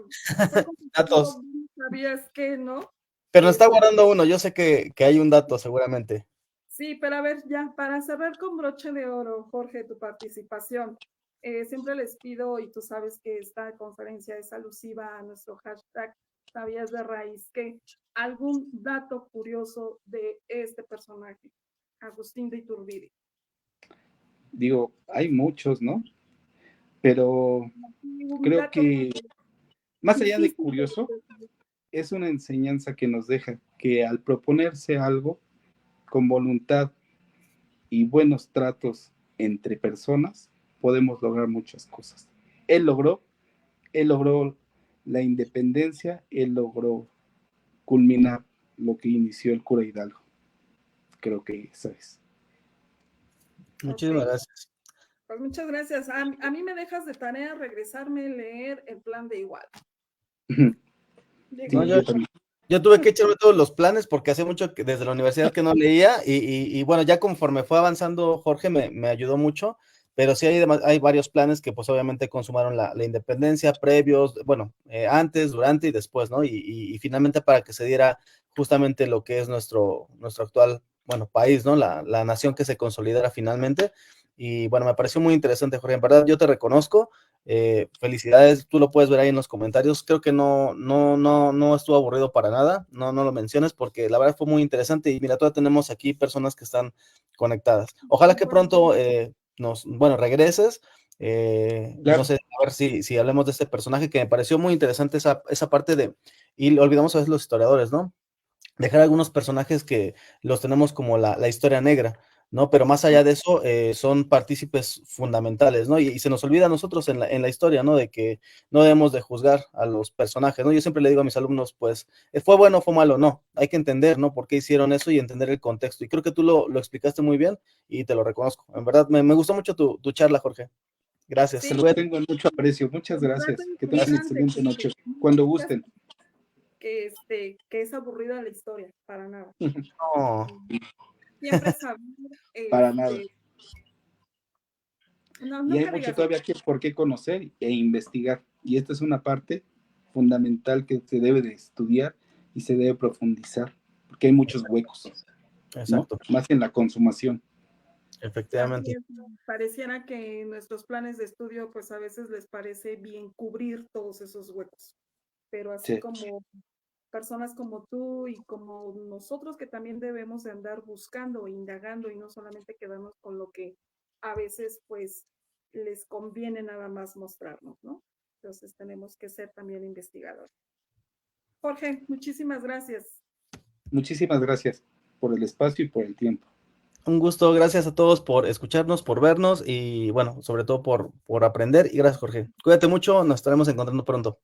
A: datos.
C: ¿Sabías que no?
A: Pero nos está guardando uno, yo sé que hay un dato seguramente.
C: Sí, pero a ver, ya, para cerrar con broche de oro, Jorge, tu participación. Siempre les pido, y tú sabes que esta conferencia es alusiva a nuestro hashtag Sabías de Raíz, que algún dato curioso de este personaje, Agustín de Iturbide.
B: Digo, hay muchos, ¿no? Pero creo que más allá de curioso, es una enseñanza que nos deja que al proponerse algo con voluntad y buenos tratos entre personas, podemos lograr muchas cosas. Él logró la independencia, él logró culminar lo que inició el cura Hidalgo. Creo que eso es.
A: Muchísimas gracias.
C: Pues muchas gracias. A mí me dejas de tarea regresarme a leer el plan de Iguala.
A: No, yo tuve que echarme todos los planes porque hace mucho que desde la universidad que no leía y bueno, ya conforme fue avanzando Jorge me ayudó mucho, pero sí hay varios planes que pues obviamente consumaron la independencia, previos, bueno, antes, durante y después, ¿no? Y finalmente para que se diera justamente lo que es nuestro actual, bueno, país, ¿no? La nación que se consolidara finalmente. Y bueno, me pareció muy interesante, Jorge, en verdad yo te reconozco. Felicidades, tú lo puedes ver ahí en los comentarios. Creo que no estuvo aburrido para nada, no lo menciones porque la verdad fue muy interesante y mira, todavía tenemos aquí personas que están conectadas. Ojalá que pronto regreses.
B: Claro.
A: No sé, a ver si hablemos de este personaje que me pareció muy interesante esa parte y olvidamos a veces los historiadores, ¿no? Dejar algunos personajes que los tenemos como la historia negra, ¿no? Pero más allá de eso, son partícipes fundamentales, ¿no? Y se nos olvida a nosotros en la historia, ¿no? De que no debemos de juzgar a los personajes, ¿no? Yo siempre le digo a mis alumnos, pues, ¿fue bueno o fue malo? No, hay que entender, ¿no? Por qué hicieron eso y entender el contexto. Y creo que tú lo explicaste muy bien y te lo reconozco. En verdad, me gustó mucho tu charla, Jorge. Gracias.
B: Se lo tengo en mucho aprecio. Muchas gracias. Que tengas una excelente noche. Cuando gusten.
C: Que es aburrida la historia, para nada.
A: No.
C: Siempre saber.
B: Para nada.
C: No
B: y hay mucho todavía por qué conocer e investigar. Y esta es una parte fundamental que se debe de estudiar y se debe profundizar, porque hay muchos huecos. Exacto. ¿No? Más en la consumación.
A: Efectivamente.
C: Pareciera que en nuestros planes de estudio, pues a veces les parece bien cubrir todos esos huecos. Pero así como personas como tú y como nosotros que también debemos de andar buscando, indagando y no solamente quedarnos con lo que a veces pues les conviene nada más mostrarnos, ¿no? Entonces tenemos que ser también investigadores. Jorge, muchísimas gracias.
B: Muchísimas gracias por el espacio y por el tiempo.
A: Un gusto, gracias a todos por escucharnos, por vernos y bueno, sobre todo por aprender y gracias Jorge. Cuídate mucho, nos estaremos encontrando pronto.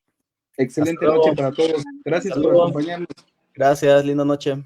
B: Excelente noche para todos. Gracias por acompañarnos.
A: Gracias, linda noche.